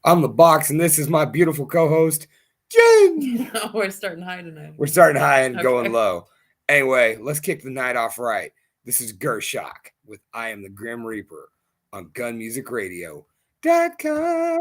I'm the Box, and this is my beautiful co-host, Jenn. No, we're starting high tonight. We're starting high and going low. Anyway, let's kick the night off right. This is Gershok with I Am the Grim Reaper on gunmusicradio.com.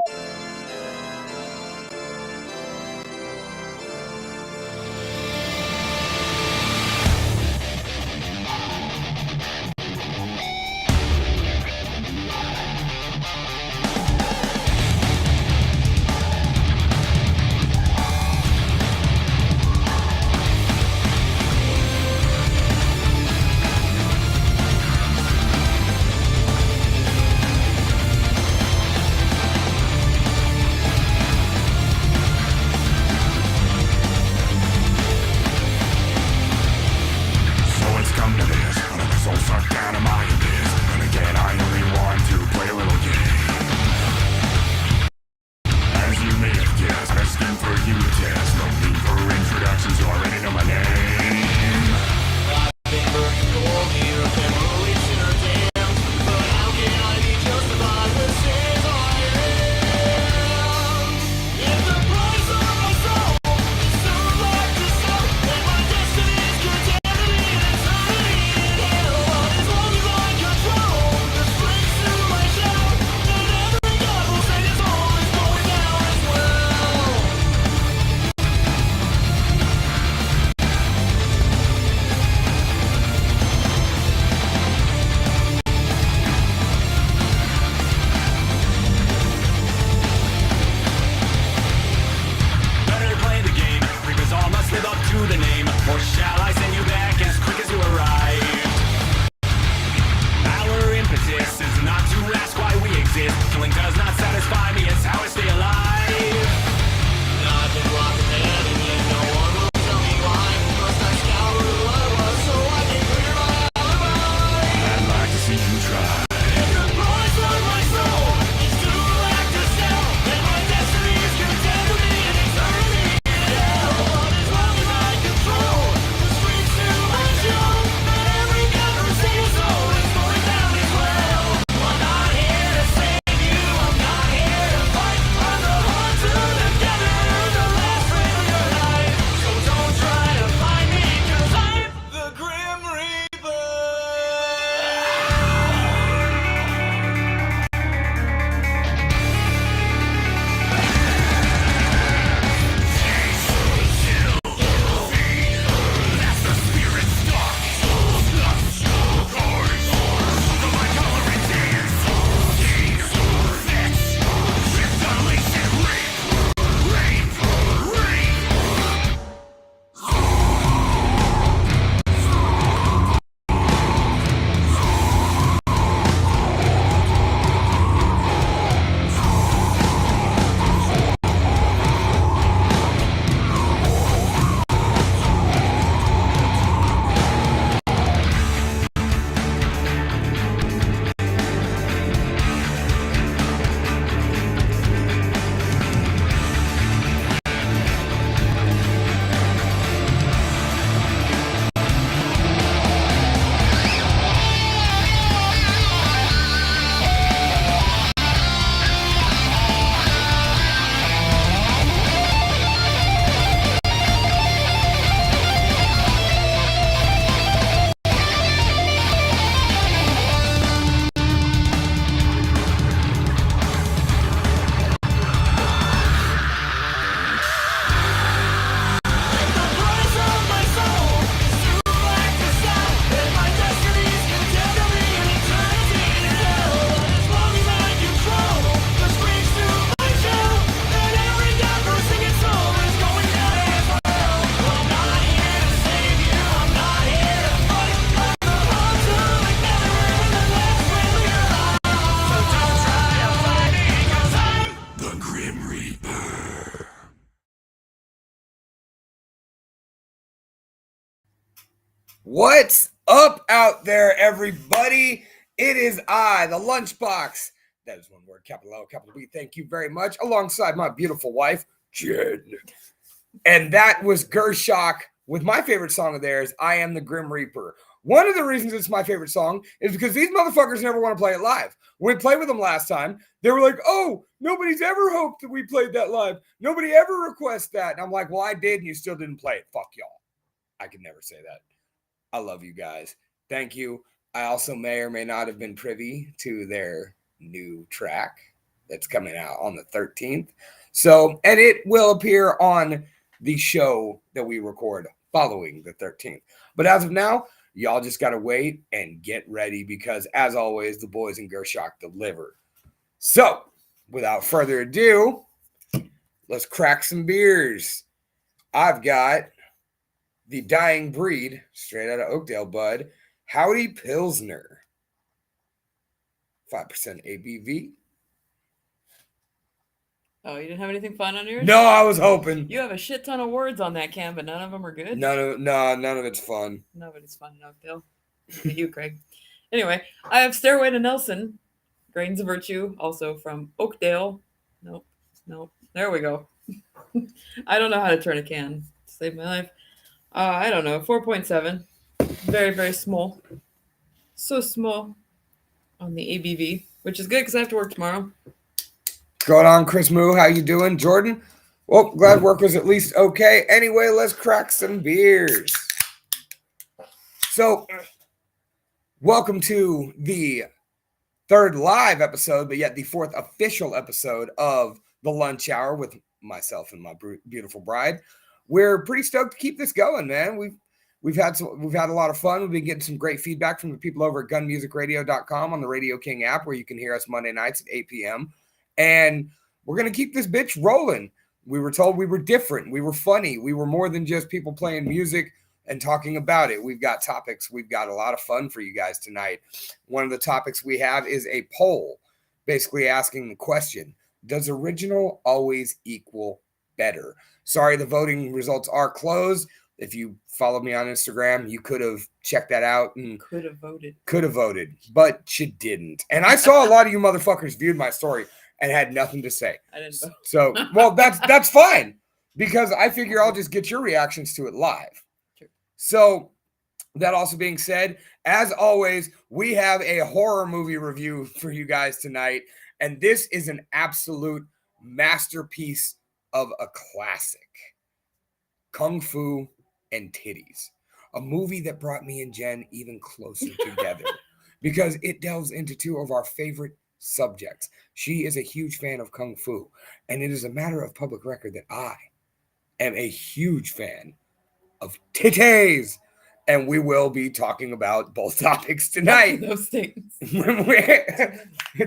What's up out there, everybody? It is I, the Lunchbox. That is one word, capital L, capital B. Thank you very much. Alongside my beautiful wife, Jenn. And that was Gershok with my favorite song of theirs, I Am the Grim Reaper. One of the reasons it's my favorite song is because these motherfuckers never want to play it live. When we played with them last time, they were like, oh, nobody's ever hoped that we played that live. Nobody ever requests that. And I'm like, well, I did, and you still didn't play it. Fuck y'all. I could never say that. I love you guys. Thank you. I also may or may not have been privy to their new track that's coming out on the 13th. So, and it will appear on the show that we record following the 13th. But as of now, y'all just got to wait and get ready because, as always, the boys in Gershok deliver. So, without further ado, let's crack some beers. I've got the Dying Breed, straight out of Oakdale, bud. Howdy Pilsner. 5% ABV. Oh, you didn't have anything fun on yours? No, I was hoping. You have a shit ton of words on that can, but none of them are good? None of it's fun. None of it's fun in Oakdale. Look at you, Craig. Anyway, I have Stairway to Nelson, Grains of Virtue, also from Oakdale. Nope. There we go. I don't know how to turn a can to save my life. I don't know. 4.7. Very, very small. So small on the ABV, which is good because I have to work tomorrow. Going on, Chris Moo. How you doing? Jordan? Well, glad work was at least okay. Anyway, let's crack some beers. So, welcome to the third live episode, but yet the fourth official episode of the Lunch Hour with myself and my beautiful bride. We're pretty stoked to keep this going, man. We've had a lot of fun. We've been getting some great feedback from the people over at gunmusicradio.com on the Radio King app, where you can hear us Monday nights at 8 p.m. And we're going to keep this bitch rolling. We were told we were different. We were funny. We were more than just people playing music and talking about it. We've got topics. We've got a lot of fun for you guys tonight. One of the topics we have is a poll, basically asking the question, does original always equal better? Sorry, the voting results are closed. If you follow me on Instagram, you could have checked that out and could have voted, but you didn't. And I saw a lot of you motherfuckers viewed my story and had nothing to say. I didn't vote. So, well, that's fine, because I figure I'll just get your reactions to it live. Sure. So, that also being said, as always, we have a horror movie review for you guys tonight, and this is an absolute masterpiece of a classic. Kung Fu and Titties, a movie that brought me and Jen even closer together because it delves into two of our favorite subjects. She is a huge fan of Kung Fu, and it is a matter of public record that I am a huge fan of titties, and we will be talking about both topics tonight. Those things.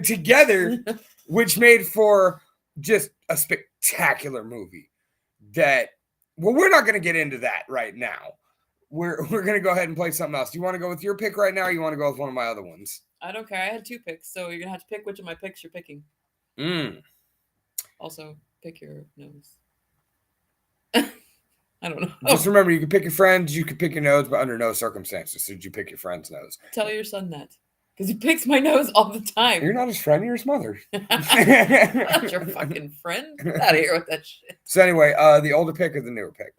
Together, which made for just a spectacular movie that, well, we're not going to get into that right now. We're going to go ahead and play something else. Do you want to go with your pick right now, or you want to go with one of my other ones? I don't care. I had 2 picks, so you're going to have to pick which of my picks you're picking. Also, pick your nose. I don't know. Just remember, you can pick your friends, you can pick your nose, but under no circumstances should you pick your friend's nose. Tell your son that, because he picks my nose all the time. You're not his friend, you're his mother. Not your fucking friend. Get out of here with that shit. So anyway, the older pick or the newer pick?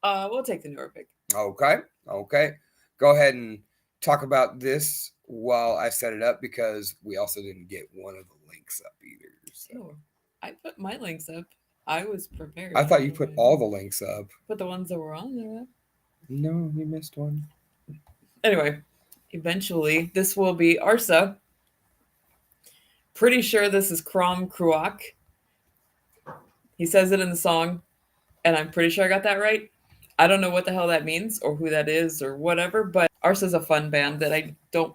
We'll take the newer pick. Okay. Go ahead and talk about this while I set it up, because we also didn't get one of the links up either. So. Sure. I put my links up. I was prepared. I thought you put all the links up. Put the ones that were on there. No, you missed one. Anyway, eventually this will be Arsa. Pretty sure this is Krom Kruak. He says it in the song, and I'm pretty sure I got that right. I don't know what the hell that means or who that is or whatever, but Arsa's a fun band that I don't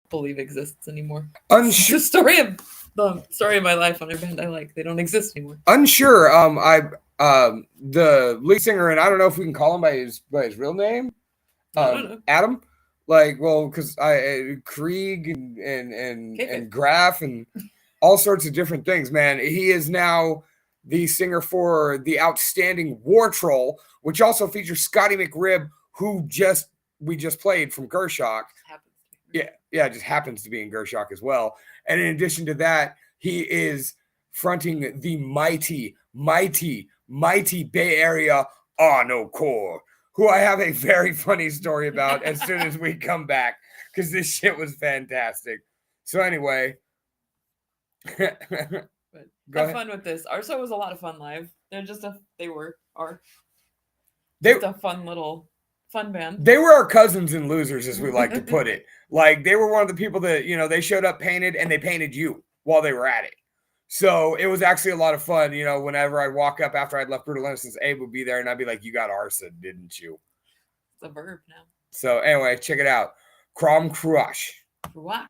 believe exists anymore. It's the story of my life on a band I like. They don't exist anymore. Unsure. The lead singer, and I don't know if we can call him by his real name. I don't know. Adam. Like, well, because Krieg and Graf and all sorts of different things, man. He is now the singer for the outstanding War Troll, which also features Scotty McRib, who we just played from Gershok. Yeah, just happens to be in Gershok as well. And in addition to that, he is fronting the mighty Bay Area Arno Corps, who I have a very funny story about as soon as we come back, because this shit was fantastic. So anyway, But Go have ahead. fun with this. Arso was a lot of fun live. They're just a They just a fun little fun band. they were our cousins and losers, as we like to put it. Like, they were one of the people that, you know, they showed up painted, and they painted you while they were at it. So it was actually a lot of fun. You know, whenever I'd walk up after I'd left Brutal Innocence, Abe would be there, and I'd be like, "You got arsa, didn't you?" It's a verb now. So anyway, check it out. Crom Crush. What?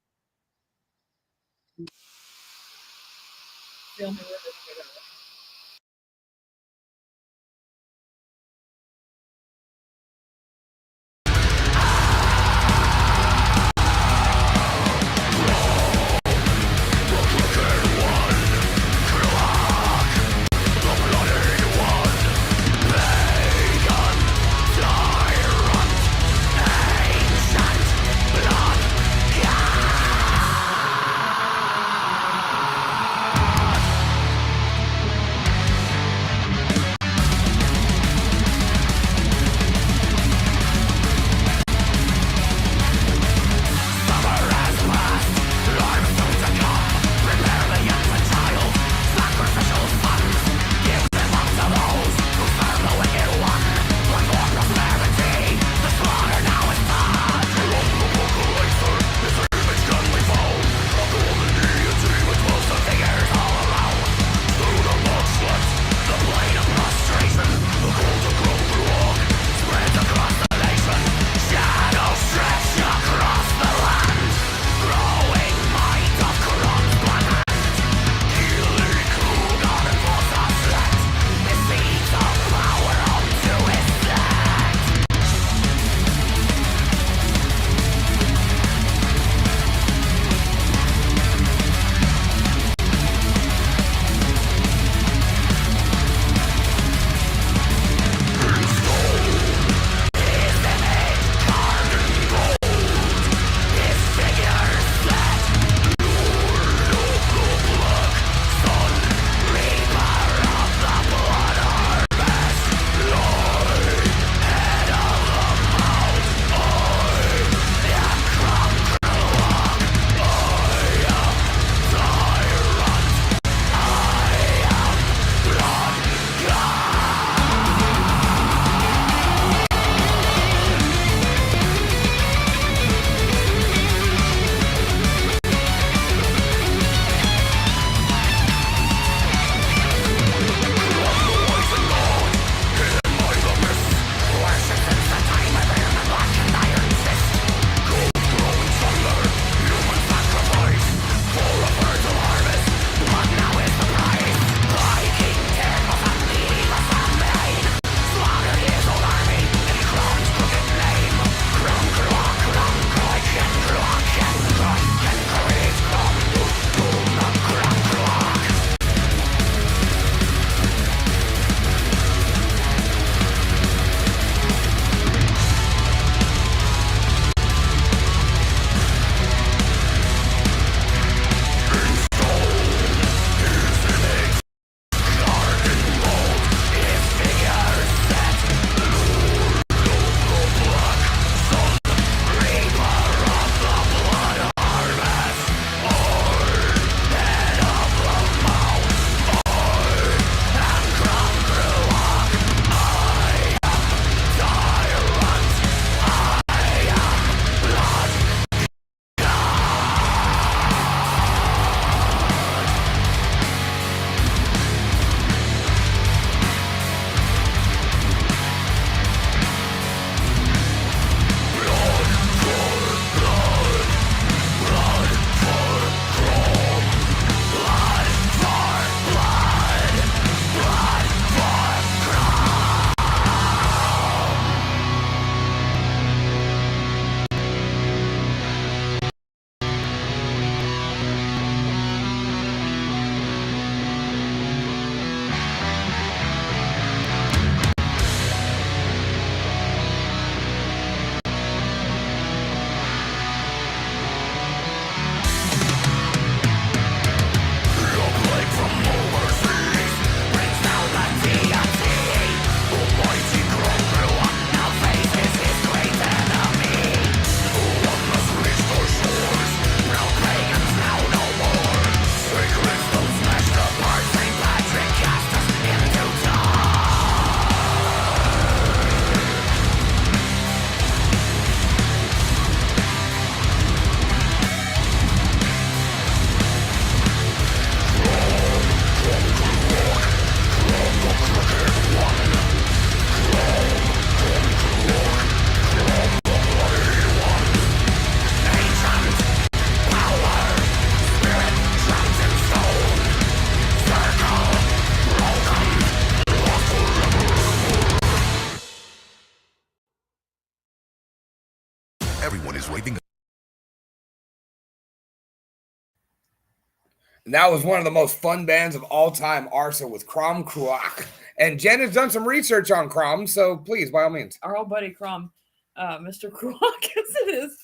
And that was one of the most fun bands of all time, Arsa, with Crom Cruach. And Jen has done some research on Crom, so please, by all means. Our old buddy Crom, Mr. Cruach, as it is.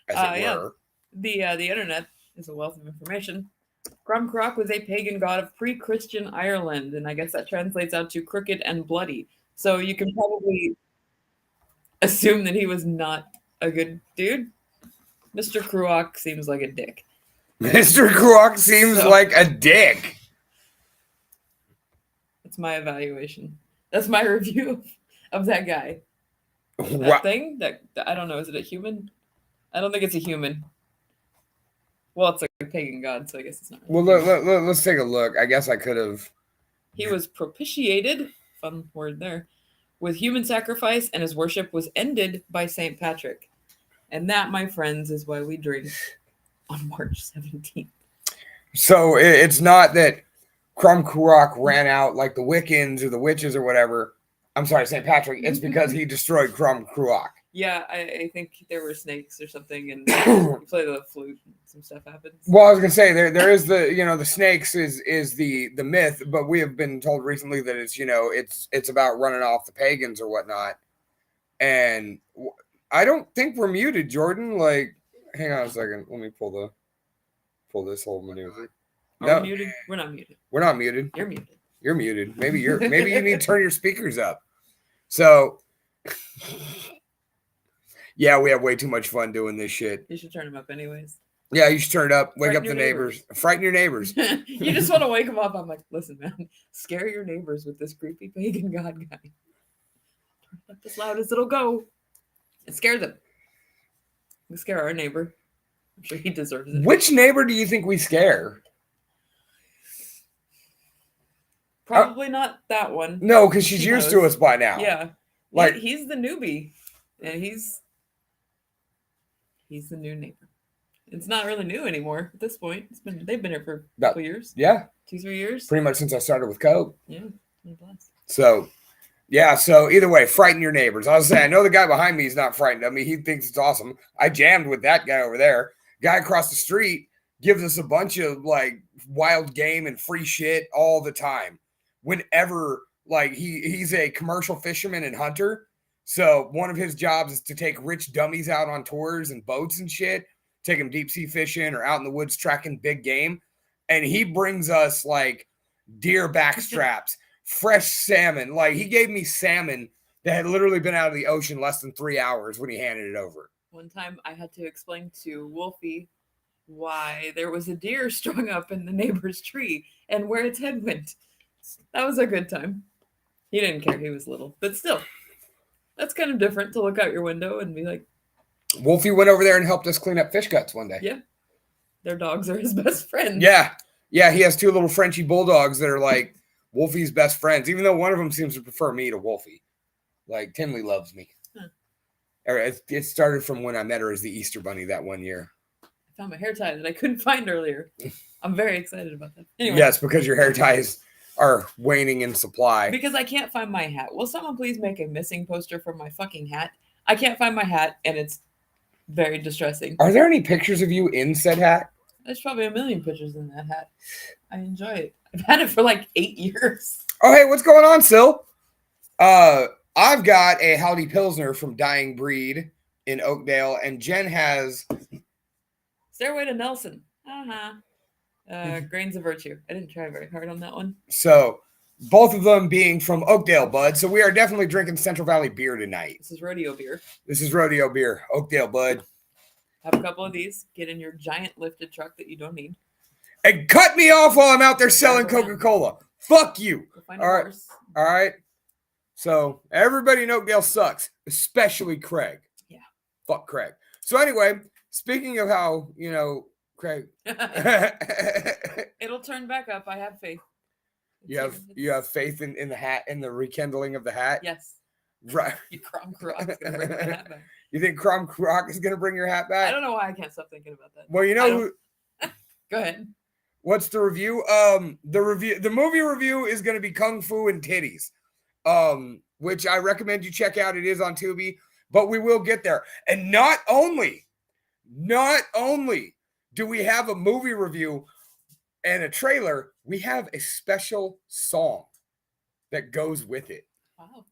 As it were. Yeah. The internet is a wealth of information. Crom Cruach was a pagan god of pre-Christian Ireland, and I guess that translates out to crooked and bloody. So you can probably assume that he was not a good dude. Mr. Cruach seems like a dick. Mr. Cruach seems like a dick. That's my evaluation. That's my review of that guy. That thing? That I don't know. Is it a human? I don't think it's a human. Well, it's like a pagan god, so I guess it's not. Really let's take a look. I guess I could have. He was propitiated, fun word there, with human sacrifice, and his worship was ended by St. Patrick. And that, my friends, is why we drink on March 17th. So it's not that Crom Cruach ran out like the Wiccans or the witches or whatever. I'm sorry, St. Patrick. It's because he destroyed Crom Cruach. Yeah, I think there were snakes or something, and you play the flute and some stuff happens. Well, I was gonna say there is the snakes is the myth, but we have been told recently that it's about running off the pagans or whatnot. And I don't think we're muted, Jordan. Like, hang on a second. Let me pull this whole maneuver. Are we muted? We're not muted. We're not muted. You're muted. You're muted. Maybe you need to turn your speakers up. So. Yeah, we have way too much fun doing this shit. You should turn them up anyways. Yeah, you should turn it up. Wake up the neighbors. Frighten your neighbors. You just want to wake them up. I'm like, listen, man, scare your neighbors with this creepy pagan god guy. Turn it up as loud as it'll go. And scare them. We scare our neighbor. I'm sure he deserves it. Which neighbor do you think we scare? Probably not that one. No, because she's used to us by now. Yeah. Like he's the newbie. And he's the new neighbor. It's not really new anymore at this point. They've been here for a couple years. Yeah. 2-3 years. Pretty much since I started with Coke. Yeah. So, yeah. So either way, frighten your neighbors. I was saying, I know the guy behind me is not frightened of me. He thinks it's awesome. I jammed with that guy over there. Guy across the street gives us a bunch of like wild game and free shit all the time. Whenever like he's a commercial fisherman and hunter. So one of his jobs is to take rich dummies out on tours and boats and shit, take them deep sea fishing or out in the woods tracking big game. And he brings us like deer back straps, fresh salmon. Like he gave me salmon that had literally been out of the ocean less than 3 hours when he handed it over. One time I had to explain to Wolfie why there was a deer strung up in the neighbor's tree and where its head went. That was a good time. He didn't care. He was little, but still. That's kind of different to look out your window and be like. Wolfie went over there and helped us clean up fish guts one day. Yeah. Their dogs are his best friends. Yeah. Yeah, he has 2 little Frenchie bulldogs that are like Wolfie's best friends, even though one of them seems to prefer me to Wolfie. Like, Tinley loves me. Huh. It started from when I met her as the Easter Bunny that one year. I found my hair tie that I couldn't find earlier. I'm very excited about that. Anyway. Yes, because your hair ties are waning in supply. Because I can't find my hat. Will someone please make a missing poster for my fucking hat? I can't find my hat, and it's very distressing. Are there any pictures of you in said hat? There's probably a million pictures in that hat. I enjoy it. I've had it for like 8 years. Oh, hey, what's going on, Sil? I've got a Howdy Pilsner from Dying Breed in Oakdale, and Jen has Stairway to Nelson. Grains of Virtue. I didn't try very hard on that one. So, both of them being from Oakdale, bud. So we are definitely drinking Central Valley beer tonight. This is rodeo beer. Oakdale, bud. Have a couple of these. Get in your giant lifted truck that you don't need. And cut me off while I'm out there selling Coca-Cola. Fuck you. All right. All right. So everybody in Oakdale sucks, especially Craig. Yeah. Fuck Craig. So anyway, speaking of how, Craig. It'll turn back up. I have faith. You have faith in the hat, in the rekindling of the hat? Yes. Right. Crom Cruach is going to bring my hat back. You think Crom Cruach is going to bring your hat back? I don't know why I can't stop thinking about that. Well, who... Go ahead. What's the review? The movie review is going to be Kung Fu and Titties, which I recommend you check out. It is on Tubi, but we will get there. And not only not only do we have a movie review and a trailer, we have a special song that goes with it. Wow.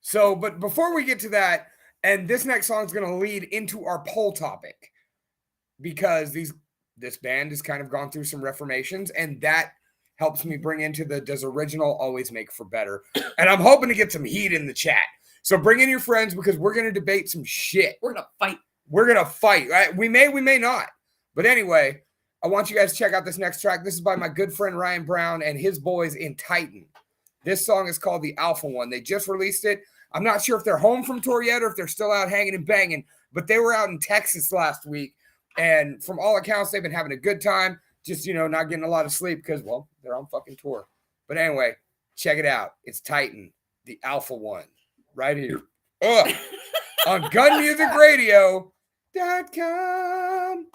So, but before we get to that, and this next song is going to lead into our poll topic because this band has kind of gone through some reformations, and that helps me bring into the does original always make for better? And I'm hoping to get some heat in the chat. So bring in your friends because we're going to debate some shit. We're going to fight. We're going to fight, right? We may not. But anyway, I want you guys to check out this next track. This is by my good friend Ryan Brown and his boys in Titan. This song is called The Alpha One. They just released it. I'm not sure if they're home from tour yet or if they're still out hanging and banging, but they were out in Texas last week. And from all accounts, they've been having a good time. Just, not getting a lot of sleep because, well, they're on fucking tour. But anyway, check it out. It's Titan, The Alpha One, right here. On gunmusicradio.com.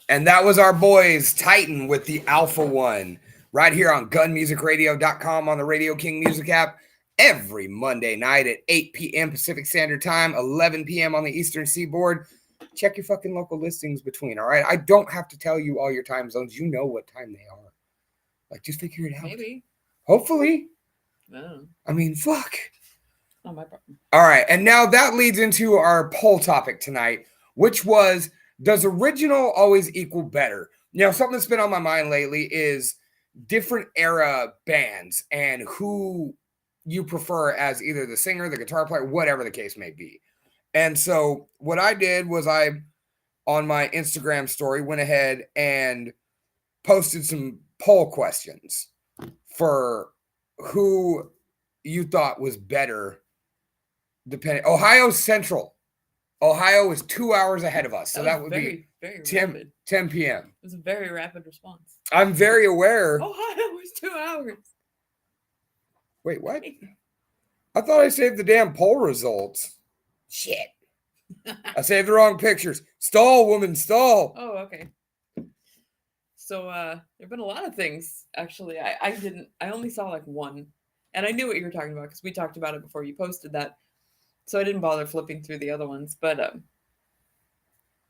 And that was our boys, Titan, with The Alpha One, right here on gunmusicradio.com on the Radio King Music app every Monday night at 8 p.m. Pacific Standard Time, 11 p.m. on the Eastern Seaboard. Check your fucking local listings between, all right? I don't have to tell you all your time zones. You know what time they are. Like, just figure it out. Maybe. Hopefully. No. I mean, fuck. Not my problem. All right, and now that leads into our poll topic tonight, which was, does original always equal better? Something that's been on my mind lately is different era bands and who you prefer as either the singer, the guitar player, whatever the case may be. And so what I did was on my Instagram story, went ahead and posted some poll questions for who you thought was better. Depending, Ohio Central. Ohio is 2 hours ahead of us. So that would be very 10 p.m. It was a very rapid response. I'm very aware. Ohio is 2 hours. Wait, what? I thought I saved the damn poll results. Shit. I saved the wrong pictures. Stall, woman, stall. Oh, okay. So there have been a lot of things, actually. I only saw like one. And I knew what you were talking about because we talked about it before you posted that. So I didn't bother flipping through the other ones. But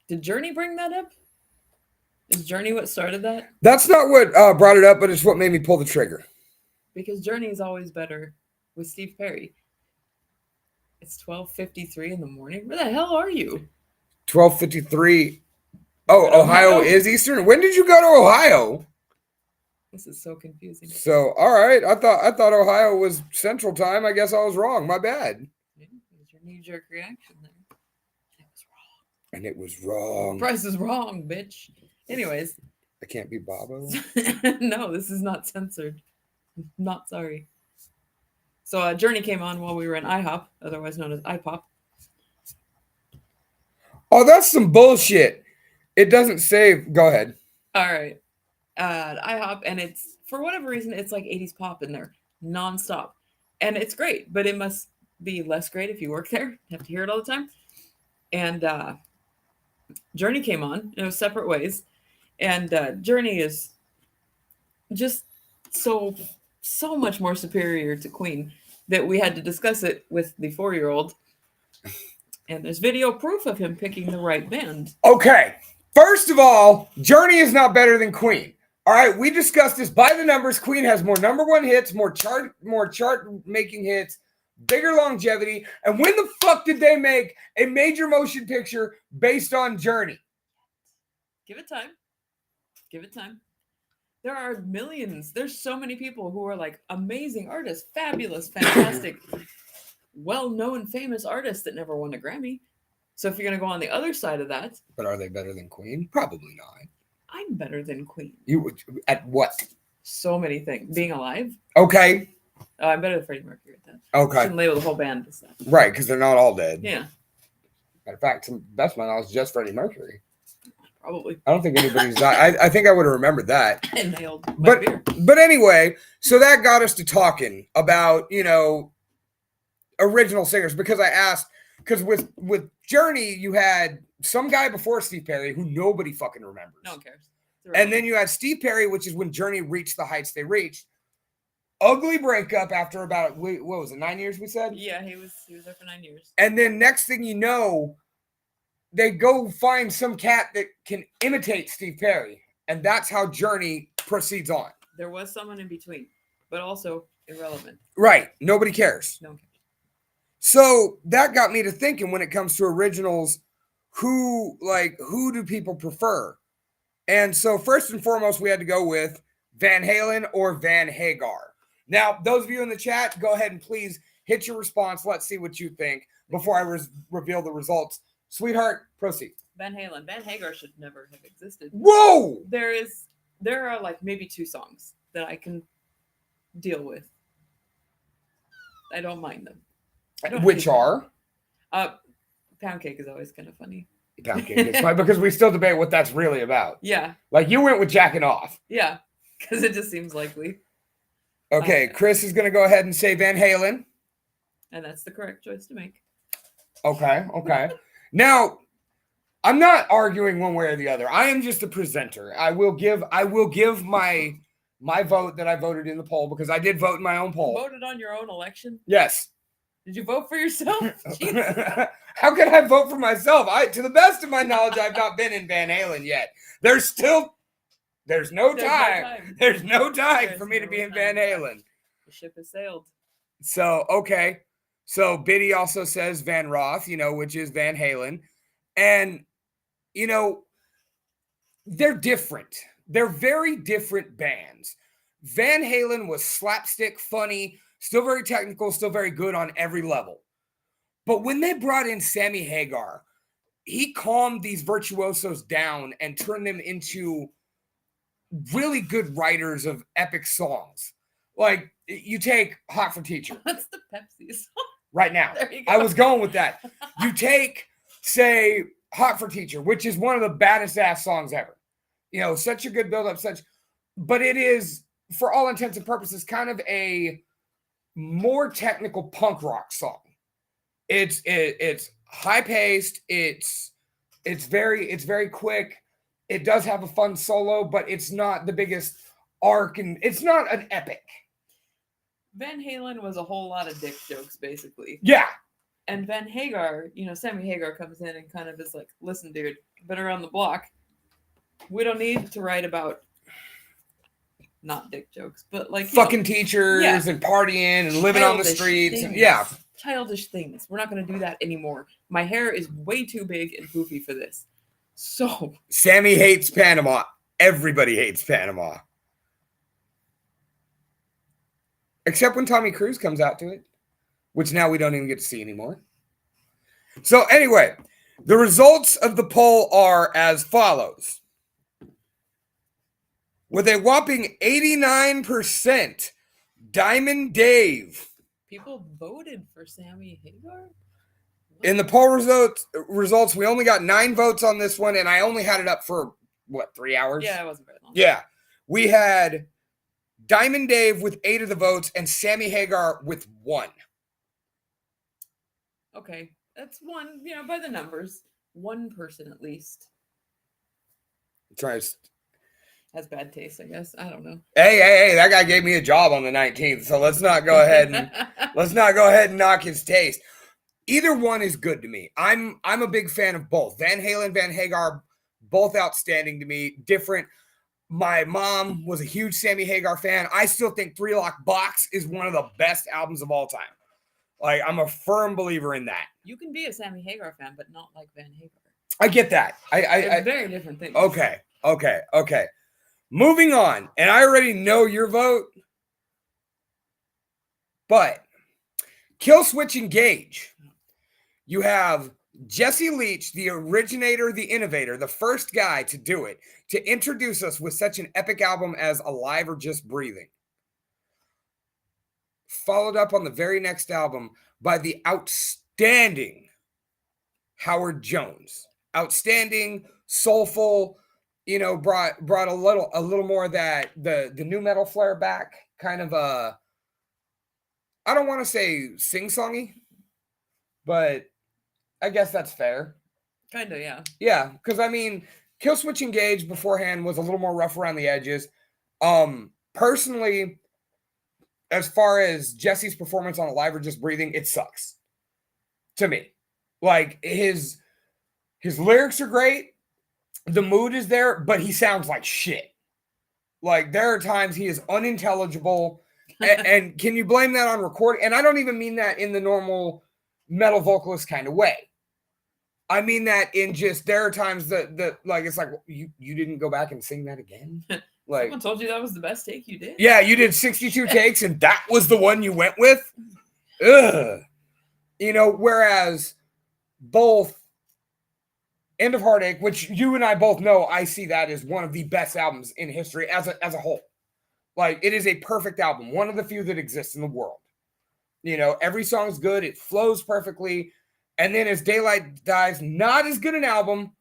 did Journey bring that up? Is Journey what started that? That's not what brought it up, but it's what made me pull the trigger. Because Journey is always better with Steve Perry. It's 12:53 in the morning. Where the hell are you? 12:53. Oh, Ohio is Eastern. When did you go to Ohio? This is so confusing. So, all right. I thought Ohio was Central Time. I guess I was wrong. My bad. Yeah, it was your knee-jerk reaction there. And it was wrong. Price is wrong, bitch. Anyways. I can't be Bobo. No, this is not censored. Not sorry. So Journey came on while we were in IHOP, otherwise known as IPOP. Oh, that's some bullshit. It doesn't save. Go ahead. All right. IHOP, and it's, for whatever reason, it's like 80s pop in there, nonstop. And it's great, but it must be less great if you work there. You have to hear it all the time. And Journey came on, and it was separate ways. And Journey is just so much more superior to Queen that we had to discuss it with the 4-year-old. And there's video proof of him picking the right band. Okay. First of all, Journey is not better than Queen. All right, we discussed this by the numbers. Queen has more number one hits, more chart making hits, bigger longevity. And when the fuck did they make a major motion picture based on Journey? Give it time. Give it time. There are millions. There's so many people who are like amazing artists, fabulous, fantastic, well-known, famous artists that never won a Grammy. So if you're going to go on the other side of that. But are they better than Queen? Probably not. I'm better than Queen. You at what? So many things. Being alive. Okay. I'm better than Freddie Mercury at that. Okay. Shouldn't label the whole band as that. Right, because they're not all dead. Yeah. Matter of fact, to best of my knowledge, just Freddie Mercury. Probably. I don't think anybody's died. I think I would have remembered that. I nailed my beer. But anyway, so that got us to talking about, original singers, because I asked, because with Journey, you had some guy before Steve Perry who nobody fucking remembers. No one cares. And then you had Steve Perry, which is when Journey reached the heights they reached. Ugly breakup after about, what was it, 9 years we said? Yeah, he was there for 9 years. And then next thing you know, they go find some cat that can imitate Steve Perry. And that's how Journey proceeds on. There was someone in between, but also irrelevant. Right. Nobody cares. No one cares. So that got me to thinking when it comes to originals, who do people prefer? And so first and foremost, we had to go with Van Halen or Van Hagar. Now, those of you in the chat, go ahead and please hit your response. Let's see what you think before I reveal the results. Sweetheart, proceed. Van Halen. Van Hagar should never have existed. Whoa! There are like maybe 2 songs that I can deal with. I don't mind them. Which are? Pound Cake is always kind of funny. Pound Cake is fine because we still debate what that's really about. Yeah. Like you went with Jacking Off. Yeah, because it just seems likely. Okay, Chris is going to go ahead and say Van Halen. And that's the correct choice to make. Okay. Now, I'm not arguing one way or the other. I am just a presenter. I will give my vote that I voted in the poll because I did vote in my own poll. You voted on your own election? Yes. Did you vote for yourself? How can I vote for myself? To the best of my knowledge, I've not been in Van Halen yet. There's no time. There's no time for me to be in Van Halen. The ship has sailed. So, okay. So Biddy also says Van Roth, which is Van Halen. And, they're different. They're very different bands. Van Halen was slapstick, funny, still very technical, still very good on every level. But when they brought in Sammy Hagar, he calmed these virtuosos down and turned them into really good writers of epic songs. Like, you take Hot for Teacher. What's the Pepsi song? Right now. There you go. I was going with that. You take, say, Hot for Teacher, which is one of the baddest ass songs ever. Such a good build-up, but it is, for all intents and purposes, kind of a more technical punk rock song. It's high paced. It's very quick. It does have a fun solo, but it's not the biggest arc, and it's not an epic. Van Halen was a whole lot of dick jokes, basically. Yeah. And Van Hagar, Sammy Hagar comes in and kind of is like, listen, dude, been around the block. We don't need to write about not dick jokes, but like fucking teachers and partying and living on the streets. And, childish things. We're not going to do that anymore. My hair is way too big and poofy for this. So Sammy hates Panama. Everybody hates Panama. Except when Tommy Cruise comes out to it, which now we don't even get to see anymore. So anyway, the results of the poll are as follows. With a whopping 89%, Diamond Dave. People voted for Sammy Hagar? In the poll results, we only got 9 votes on this one, and I only had it up for, 3 hours? Yeah, it wasn't very long. Yeah. We had Diamond Dave with 8 of the votes and Sammy Hagar with 1. Okay. That's one, by the numbers. One person at least. Has bad taste, I guess. I don't know. Hey, that guy gave me a job on the 19th, so let's not go ahead and knock his taste. Either one is good to me. I'm a big fan of both. Van Halen, Van Hagar, both outstanding to me. Different. My mom was a huge Sammy Hagar fan. I still think 3 Lock Box is one of the best albums of all time. Like, I'm a firm believer in that. You can be a Sammy Hagar fan, but not like Van Hagar. I get that. They're very different things. Okay. Moving on, and I already know your vote, but Killswitch Engage. You have Jesse Leach, the originator, the innovator, the first guy to do it, to introduce us with such an epic album as Alive or Just Breathing. Followed up on the very next album by the outstanding Howard Jones. Outstanding, soulful, brought a little more of that, the new metal flair back, kind of I don't want to say sing-songy, but I guess that's fair. Kind of, yeah. Yeah, because Killswitch Engage beforehand was a little more rough around the edges. Personally, as far as Jesse's performance on Alive or Just Breathing, it sucks. To me. Like, his lyrics are great. The mood is there, but he sounds like shit. Like, there are times he is unintelligible. and can you blame that on recording? And I don't even mean that in the normal metal vocalist kind of way. I mean that in just, there are times that like, it's like, you didn't go back and sing that again? Like, someone told you that was the best take you did? Yeah, you did 62 takes, and that was the one you went with? Ugh. Whereas both End of Heartache, which you and I both know, I see that as one of the best albums in history as a whole. Like, it is a perfect album, one of the few that exists in the world. Every song's good, it flows perfectly. And then As Daylight Dies, not as good an album,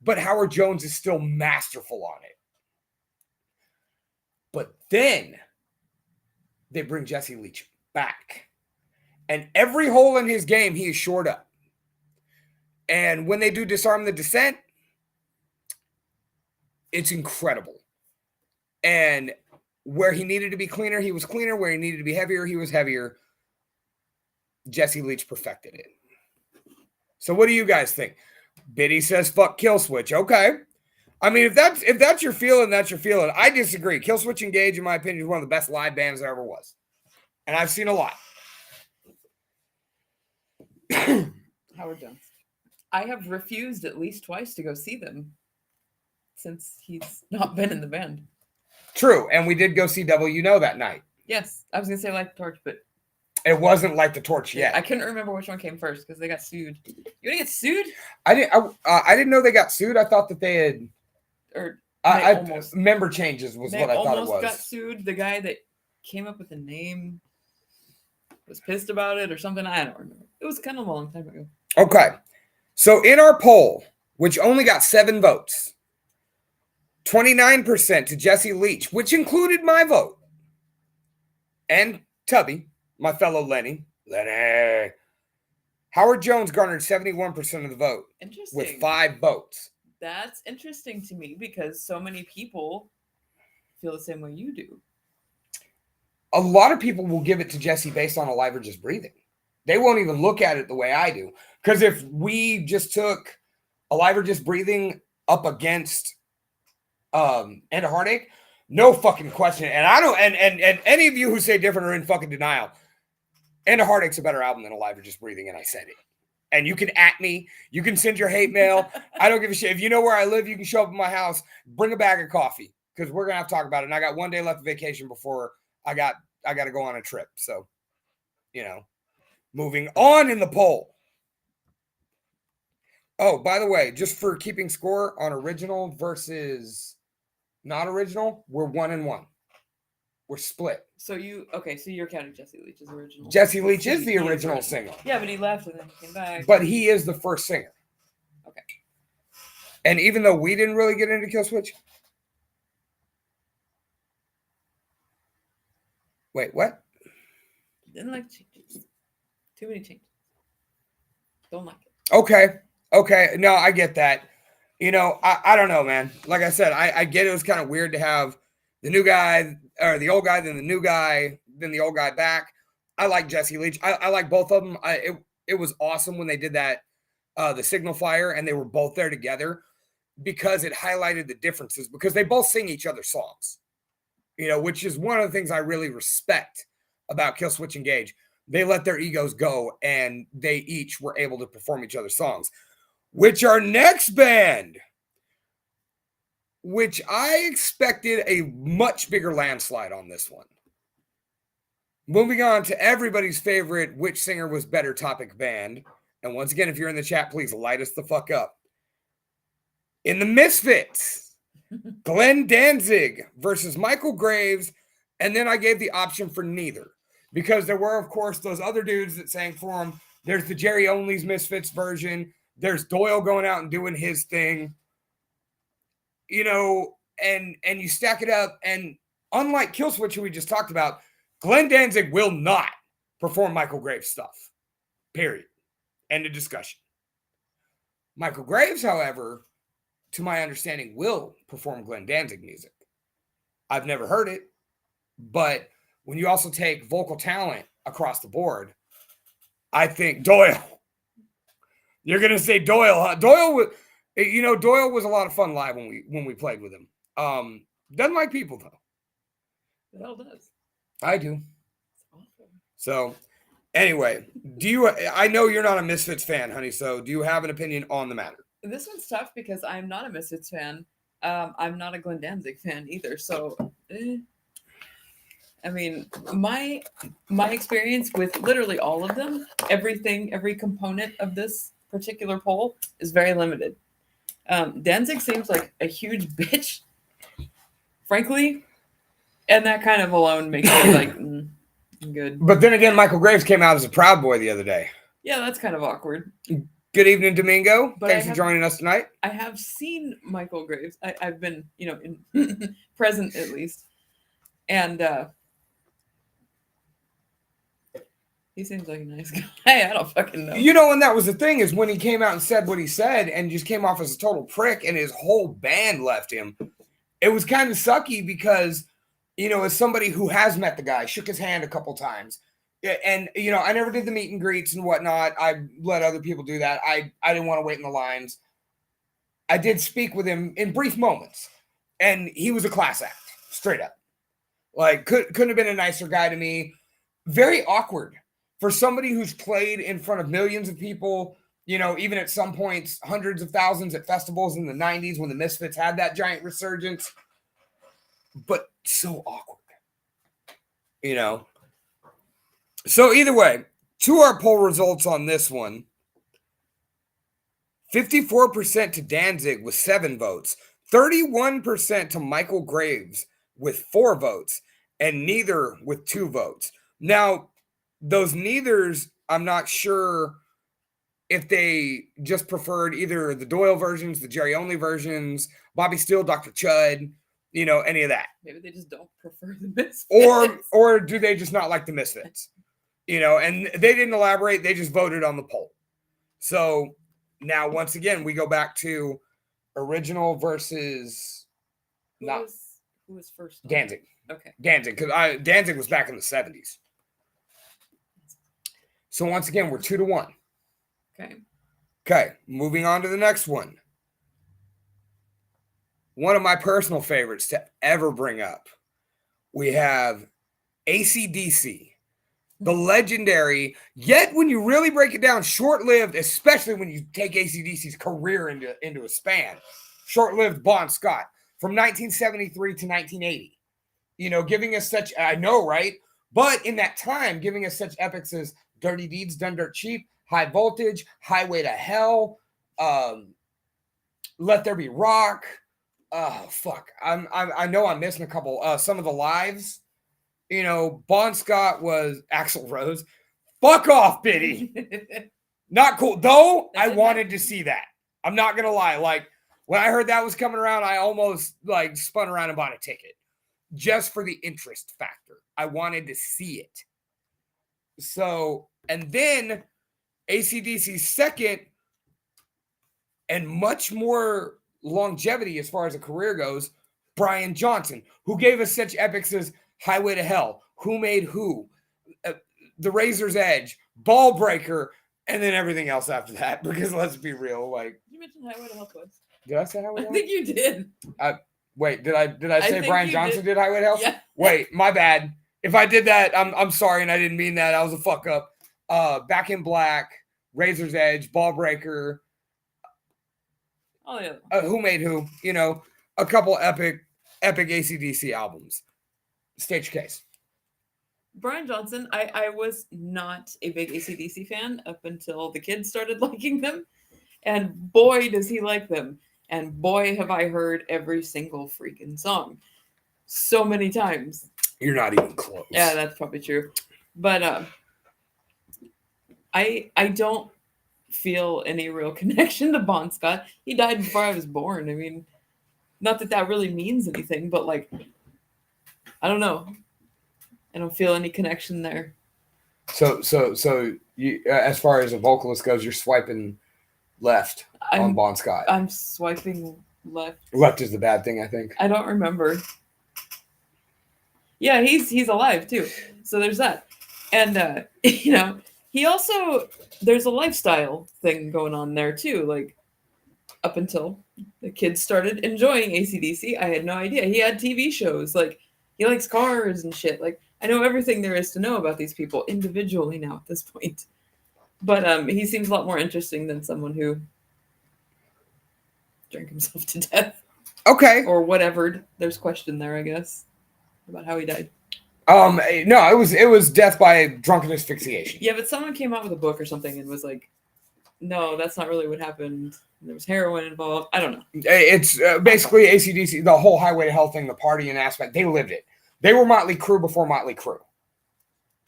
but Howard Jones is still masterful on it. But then they bring Jesse Leach back. And every hole in his game, he is shored up. And when they do Disarm the Descent, it's incredible. And where he needed to be cleaner, he was cleaner. Where he needed to be heavier, he was heavier. Jesse Leach perfected it. So what do you guys think? Biddy says, fuck Killswitch. Okay. If that's your feeling, that's your feeling. I disagree. Killswitch Engage, in my opinion, is one of the best live bands there ever was. And I've seen a lot. Howard Jones. I have refused at least twice to go see them since he's not been in the band. True. And we did go see Devil You Know that night. Yes. I was going to say Light the Torch, but it wasn't Light the Torch yet. I couldn't remember which one came first because they got sued. You want to get sued? I didn't know they got sued. I thought that they had... member changes was what I thought it was. Almost got sued. The guy that came up with the name was pissed about it or something. I don't remember. It was kind of a long time ago. Okay. So in our poll, which only got 7 votes, 29% to Jesse Leach, which included my vote, and Tubby, my fellow Lenny, Howard Jones garnered 71% of the vote Interesting. with 5 votes. That's interesting to me because so many people feel the same way you do. A lot of people will give it to Jesse based on Alive or Just Breathing. They won't even look at it the way I do. Because if we just took Alive or Just Breathing up against End of Heartache, no fucking question. And I don't, and any of you who say different are in fucking denial. End of Heartache's a better album than Alive or Just Breathing, and I said it. And you can at me. You can send your hate mail. I don't give a shit. If you know where I live, you can show up at my house. Bring a bag of coffee because we're gonna have to talk about it. And I got 1 day left of vacation before I got to go on a trip. So, moving on in the poll. Oh, by the way, just for keeping score on original versus not original, we're 1-1. We're split. So you're counting Jesse Leach as original. Jesse Leach is the original singer. Yeah, but he left and then he came back. But he is the first singer. Okay. And even though we didn't really get into Killswitch. Wait, what? Didn't like changes. Too many changes. Don't like it. Okay. No, I get that. I don't know, man. Like I said, I get it was kind of weird to have the new guy or the old guy, then the new guy, then the old guy back. I like Jesse Leach. I like both of them. It was awesome when they did that, the Signal Fire, and they were both there together because it highlighted the differences because they both sing each other's songs, which is one of the things I really respect about Killswitch Engage. They let their egos go and they each were able to perform each other's songs, which our next band, which I expected a much bigger landslide on this one. Moving on to everybody's favorite which singer was better topic band. And once again, if you're in the chat, please light us the fuck up. In the Misfits, Glenn Danzig versus Michael Graves. And then I gave the option for neither. Because there were, of course, those other dudes that sang for him. There's the Jerry Only's Misfits version. There's Doyle going out and doing his thing. And you stack it up. And unlike Killswitch, who we just talked about, Glenn Danzig will not perform Michael Graves stuff. Period. End of discussion. Michael Graves, however, to my understanding, will perform Glenn Danzig music. I've never heard it, but when you also take vocal talent across the board, I think Doyle. You're gonna say Doyle, huh? Doyle was a lot of fun live when we played with him. Doesn't like people though. The hell does. I do. So, anyway, I know you're not a Misfits fan, honey. So, do you have an opinion on the matter? This one's tough because I'm not a Misfits fan. I'm not a Glenn Danzig fan either. So, I mean, my experience with literally all of them, every component of this particular poll is very limited. Danzig seems like a huge bitch, frankly, and that kind of alone makes me like, good. But then again, Michael Graves came out as a Proud Boy the other day. Yeah, that's kind of awkward. Good evening, Domingo. Thanks for joining us tonight. I have seen Michael Graves. I've been, in present at least, and he seems like a nice guy. I don't fucking know. And that was the thing is when he came out and said what he said and just came off as a total prick and his whole band left him. It was kind of sucky because, as somebody who has met the guy, shook his hand a couple times. And, I never did the meet and greets and whatnot. I let other people do that. I didn't want to wait in the lines. I did speak with him in brief moments. And he was a class act, straight up. Like, couldn't have been a nicer guy to me. Very awkward. For somebody who's played in front of millions of people, even at some points, hundreds of thousands at festivals in the 90s when the Misfits had that giant resurgence. But so awkward. So either way, to our poll results on this one, 54% to Danzig with 7 votes, 31% to Michael Graves with 4 votes, and neither with 2 votes. Now, those neithers, I'm not sure if they just preferred either the Doyle versions, the Jerry Only versions, Bobby Steele, Dr. Chud, any of that. Maybe they just don't prefer the Misfits. Or do they just not like the Misfits? And they didn't elaborate. They just voted on the poll. So now, once again, we go back to original versus Who not was first on? Danzig. Okay. Danzig, because Danzig was back in the 70s. So once again, we're 2-1. Okay. Okay, moving on to the next one. One of my personal favorites to ever bring up. We have AC/DC, the legendary, yet when you really break it down, short-lived, especially when you take AC/DC's career into a span, short-lived Bon Scott from 1973 to 1980. You know, giving us such, I know, right? But in that time, giving us such epics as Dirty Deeds Done Dirt Cheap, High Voltage, Highway to Hell, Let There Be Rock. Oh, fuck. I know I'm missing a couple. Some of the lives. You know, Bon Scott was Axl Rose. Fuck off, Biddy. Not cool. Though I wanted to see that. I'm not going to lie. Like, when I heard that was coming around, I almost like spun around and bought a ticket. Just for the interest factor. I wanted to see it. So, and then AC/DC's second and much more longevity as far as a career goes, Brian Johnson, who gave us such epics as Highway to Hell, Who Made Who, The Razor's Edge, Ball Breaker, and then everything else after that. Because let's be real, like, Did you mention Highway to Hell twice? Did I say Highway to Hell? I think you did. Wait, did I say Brian Johnson did Highway to Hell? Yeah. Wait, my bad. If I did that, I'm sorry, and I didn't mean that. I was a fuck up. Back in Black, Razor's Edge, Ball Breaker. Oh yeah. Who Made Who? You know, a couple epic AC/DC albums. Stage case. Brian Johnson, I was not a big AC/DC fan up until the kids started liking them. And boy, does he like them. And boy, have I heard every single freaking song. So many times. You're not even close. Yeah, that's probably true. But I don't feel any real connection to Bon Scott. He died before I was born. I mean, not that that really means anything, but like, I don't know. I don't feel any connection there. So you, as far as a vocalist goes, you're swiping left on Bon Scott. I'm swiping left. Left is the bad thing, I think. I don't remember. Yeah, he's alive too. So there's that. And you know, he also, there's a lifestyle thing going on there too. Like, up until the kids started enjoying AC/DC, I had no idea. He had TV shows. Like, he likes cars and shit. Like, I know everything there is to know about these people individually now at this point. But he seems a lot more interesting than someone who drank himself to death. Okay. Or whatever. There's question there, I guess, about how he died. No, it was death by drunken asphyxiation. Yeah, but someone came out with a book or something and was like, no, that's not really what happened. There was heroin involved. I don't know. It's basically AC/DC, the whole Highway to Hell thing, the partying aspect. They lived it. They were Motley Crue before Motley Crue.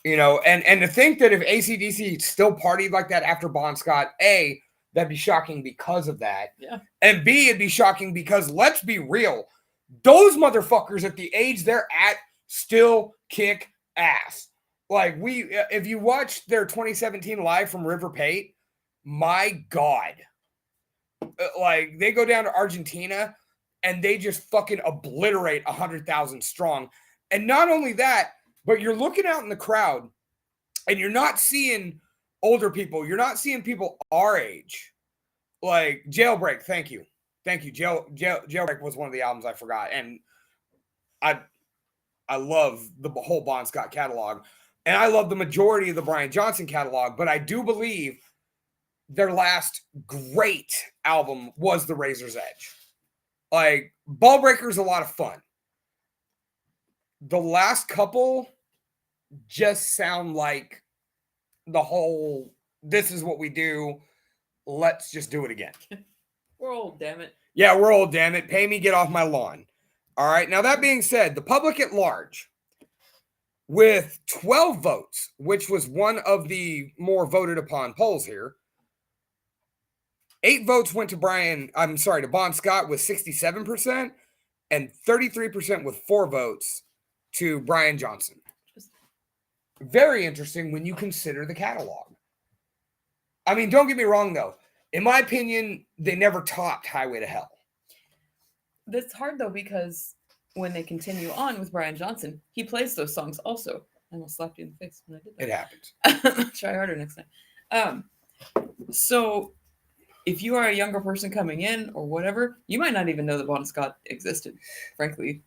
You know, and to think that if AC/DC still partied like that after Bon Scott, A, that'd be shocking because of that. Yeah. And B, it'd be shocking because, let's be real, those motherfuckers at the age they're at still kick ass. Like, if you watch their 2017 live from River Plate, my God. Like, they go down to Argentina and they just fucking obliterate 100,000 strong. And not only that, but you're looking out in the crowd and you're not seeing older people. You're not seeing people our age. Like, Jailbreak, thank you. Thank you. Jailbreak was one of the albums I forgot. And I love the whole Bon Scott catalog. And I love the majority of the Brian Johnson catalog. But I do believe their last great album was The Razor's Edge. Like, Ball Breaker's a lot of fun. The last couple just sound like the whole, this is what we do, let's just do it again. We're old, damn it. Yeah, we're old, damn it. Pay me, get off my lawn. All right, now that being said, the public at large, with 12 votes, which was one of the more voted upon polls here, 8 votes went to to Bon Scott with 67%, and 33% with 4 votes to Brian Johnson. Very interesting when you consider the catalog. I mean, don't get me wrong, though. In my opinion, they never topped Highway to Hell. That's hard, though, because when they continue on with Brian Johnson, he plays those songs also. I almost slapped you in the face when I did that. It happens. I'll try harder next time. So if you are a younger person coming in or whatever, you might not even know that Bon Scott existed, frankly.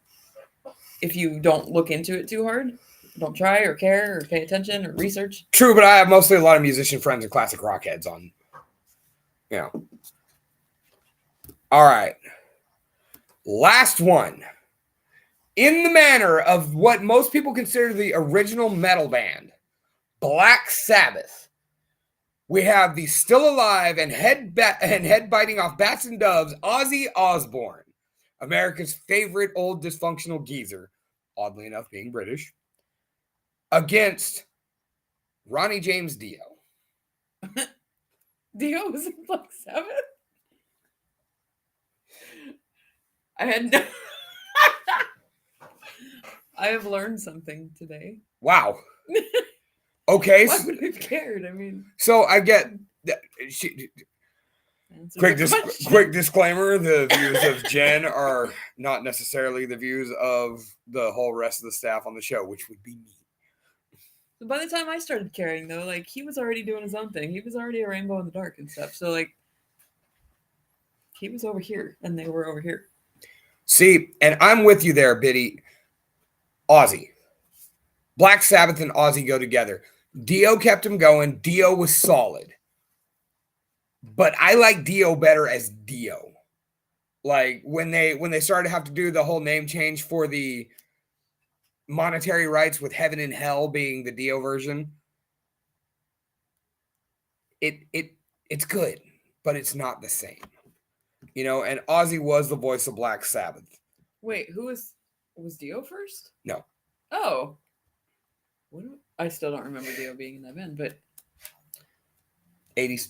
If you don't look into it too hard, don't try or care or pay attention or research. True, but I have mostly a lot of musician friends and classic rock heads on. All right. Last one. In the manner of what most people consider the original metal band, Black Sabbath, we have the still alive and head biting off bats and doves, Ozzy Osbourne, America's favorite old dysfunctional geezer, oddly enough being British, against Ronnie James Dio. Dio was in Black Sabbath? I had no... I have learned something today. Wow. Okay. Why would I have cared? I mean... So I get... Quick disclaimer, the views of Jen are not necessarily the views of the whole rest of the staff on the show, which would be me. So by the time I started caring, though, like, he was already doing his own thing. He was already a rainbow in the dark and stuff. So, like, he was over here, and they were over here. See, and I'm with you there, Biddy. Ozzy. Black Sabbath and Ozzy go together. Dio kept him going. Dio was solid. But I like Dio better as Dio. Like, when they started to have to do the whole name change for the monetary rights with Heaven and Hell being the Dio version, it's good, but it's not the same. And Ozzy was the voice of Black Sabbath. Wait, who was Dio first? No. Oh. I still don't remember Dio being in that band, but 80s.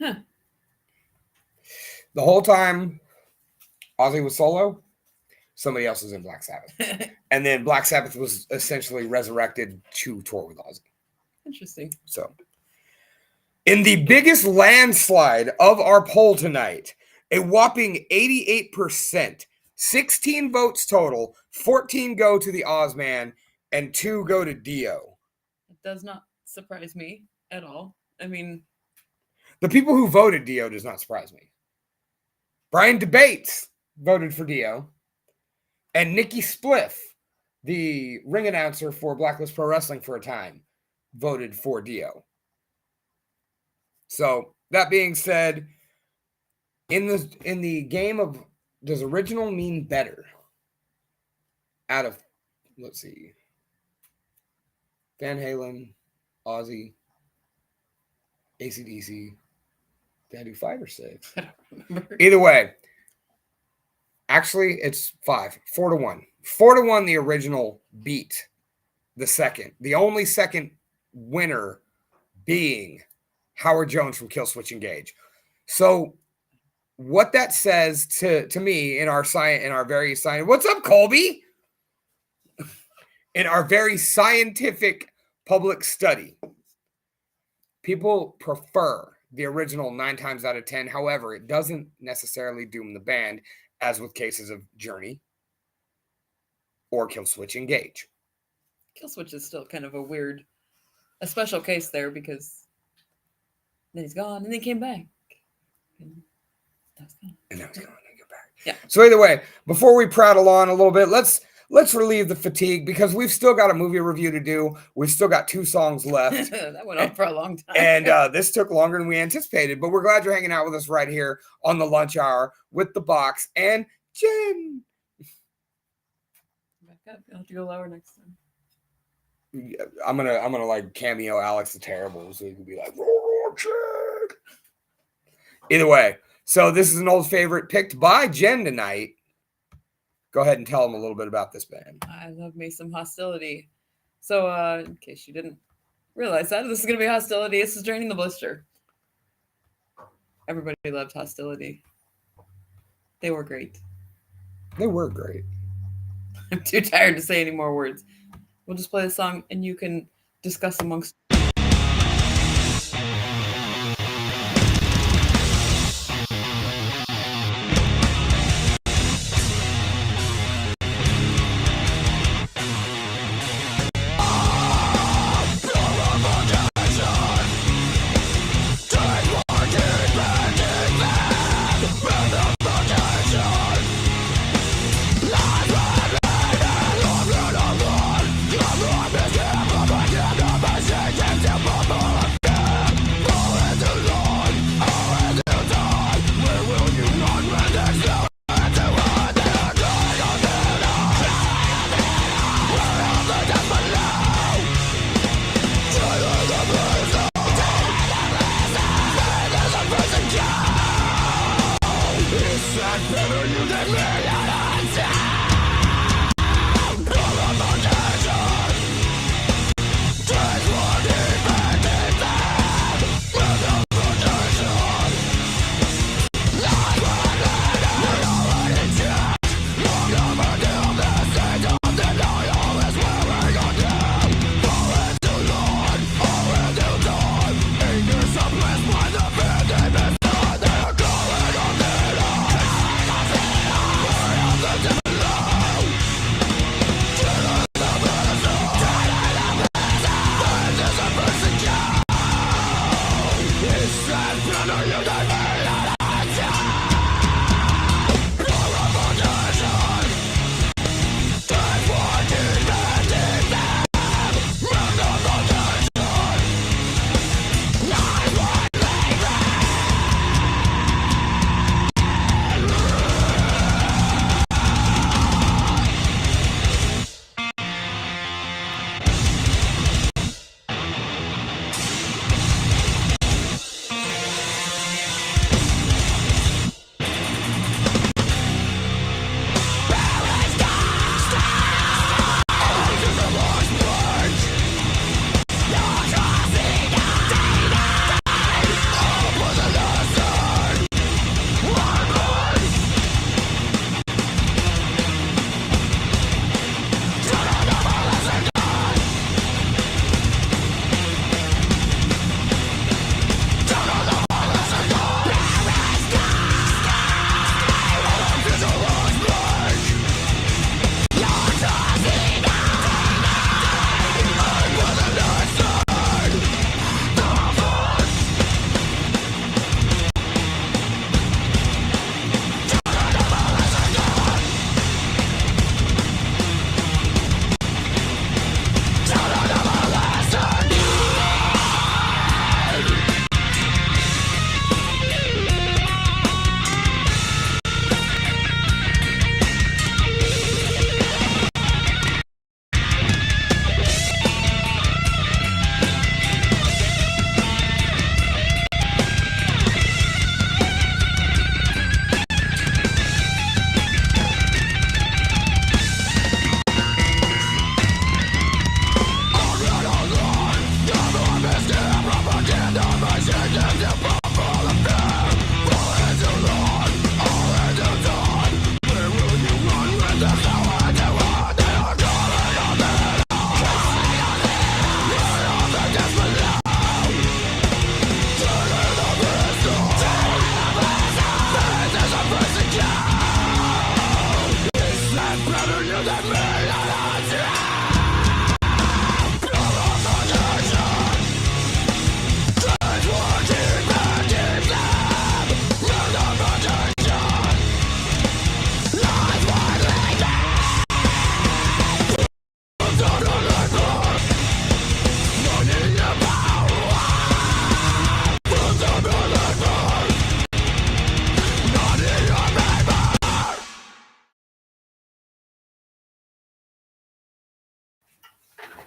Huh. The whole time Ozzy was solo, somebody else was in Black Sabbath. And then Black Sabbath was essentially resurrected to tour with Ozzy. Interesting. So, in the biggest landslide of our poll tonight, a whopping 88%, 16 votes total, 14 go to the Ozman, and 2 go to Dio. It does not surprise me at all. I mean... The people who voted Dio does not surprise me. Brian DeBates voted for Dio. And Nikki Spliff, the ring announcer for Blacklist Pro Wrestling for a time, voted for Dio. So, that being said, in the game of does original mean better? Out of, let's see, Van Halen, Ozzy, AC/DC. Did I do 5 or 6? I don't remember. Either way, actually, it's 5. 4-1. 4-1, the original beat the second. The only second winner being Howard Jones from Killswitch Engage. So, what that says to me in our very science, what's up, Colby? In our very scientific public study, people prefer the original 9 times out of 10. However, it doesn't necessarily doom the band, as with cases of Journey or Killswitch Engage. Killswitch is still kind of a special case there because then he's gone and then he came back. And that's gone. And now he's gone and go back. Yeah. So either way, before we prattle on a little bit, let's relieve the fatigue because we've still got a movie review to do. We've still got 2 songs left. That went on for a long time. And this took longer than we anticipated, but we're glad you're hanging out with us right here on the lunch hour with the box and Jen. Back up. You'll have to go lower next time. I'm gonna like cameo Alex the Terrible so he can be like, roar, Jen. Either way, so this is an old favorite picked by Jen tonight. Go ahead and tell them a little bit about this band. I love me some Hostility. So, in case you didn't realize that, this is going to be Hostility. This is Draining the Blister. Everybody loved Hostility. They were great. They were great. I'm too tired to say any more words. We'll just play the song and you can discuss amongst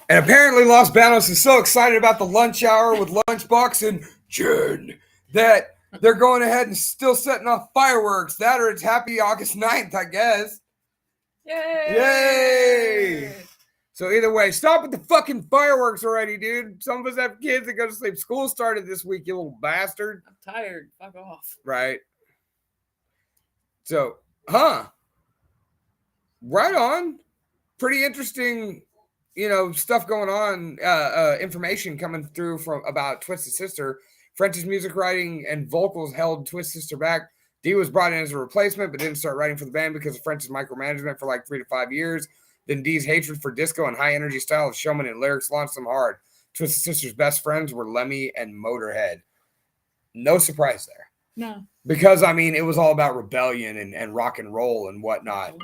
And apparently Los Banos is so excited about the lunch hour with Lunchbox and Jenn that they're going ahead and still setting off fireworks. That or it's happy August 9th, I guess. Yay! Yay! So either way, stop with the fucking fireworks already, dude. Some of us have kids that go to sleep. School started this week, you little bastard. I'm tired. Fuck off. Right. So, right on. Pretty interesting, stuff going on. Information coming through from about Twisted Sister. French's music writing and vocals held Twisted Sister back. Dee was brought in as a replacement, but didn't start writing for the band because of French's micromanagement for like 3 to 5 years. Then Dee's hatred for disco and high energy style of showman and lyrics launched them hard. Twisted Sister's best friends were Lemmy and Motorhead. No surprise there. No. Because, it was all about rebellion and rock and roll and whatnot.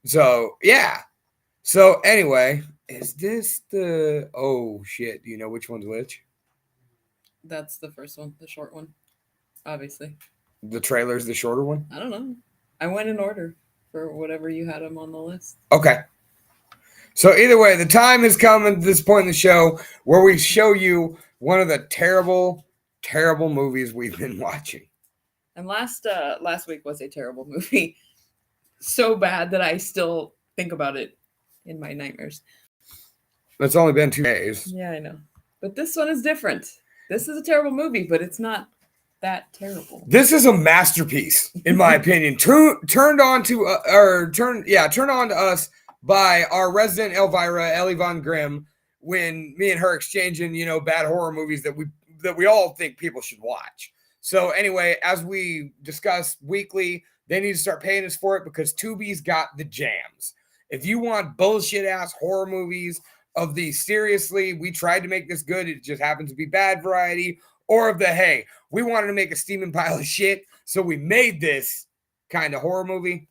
So, yeah. So, anyway, is this the... Oh, shit. Do you know which one's which? That's the first one, the short one. Obviously. The trailer's the shorter one? I don't know. I went in order for whatever you had them on the list. Okay. So either way, the time has come at this point in the show where we show you one of the terrible, terrible movies we've been watching. And last week was a terrible movie. So bad that I still think about it in my nightmares. It's only been 2 days. Yeah, I know. But this one is different. This is a terrible movie, but it's not that terrible. This is a masterpiece, in my opinion. Turned on to us by our resident Elvira, Ellie Von Grimm, when me and her exchanging, bad horror movies that we all think people should watch. So anyway, as we discuss weekly, they need to start paying us for it because Tubi's got the jams. If you want bullshit ass horror movies of the seriously, we tried to make this good, it just happens to be bad variety, or of the, hey, we wanted to make a steaming pile of shit, so we made this kind of horror movie.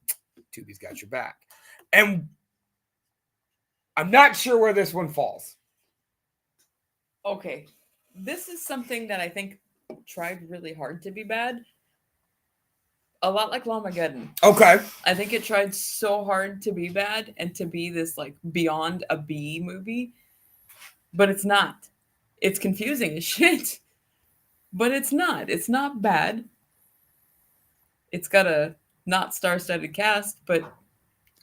Tubi's got your back. And I'm not sure where this one falls. Okay. This is something that I think tried really hard to be bad. A lot like Lamageddon. Okay. I think it tried so hard to be bad and to be this like beyond a B movie, but it's not. It's confusing as shit, but it's not. It's not bad. It's got a not star-studded cast, but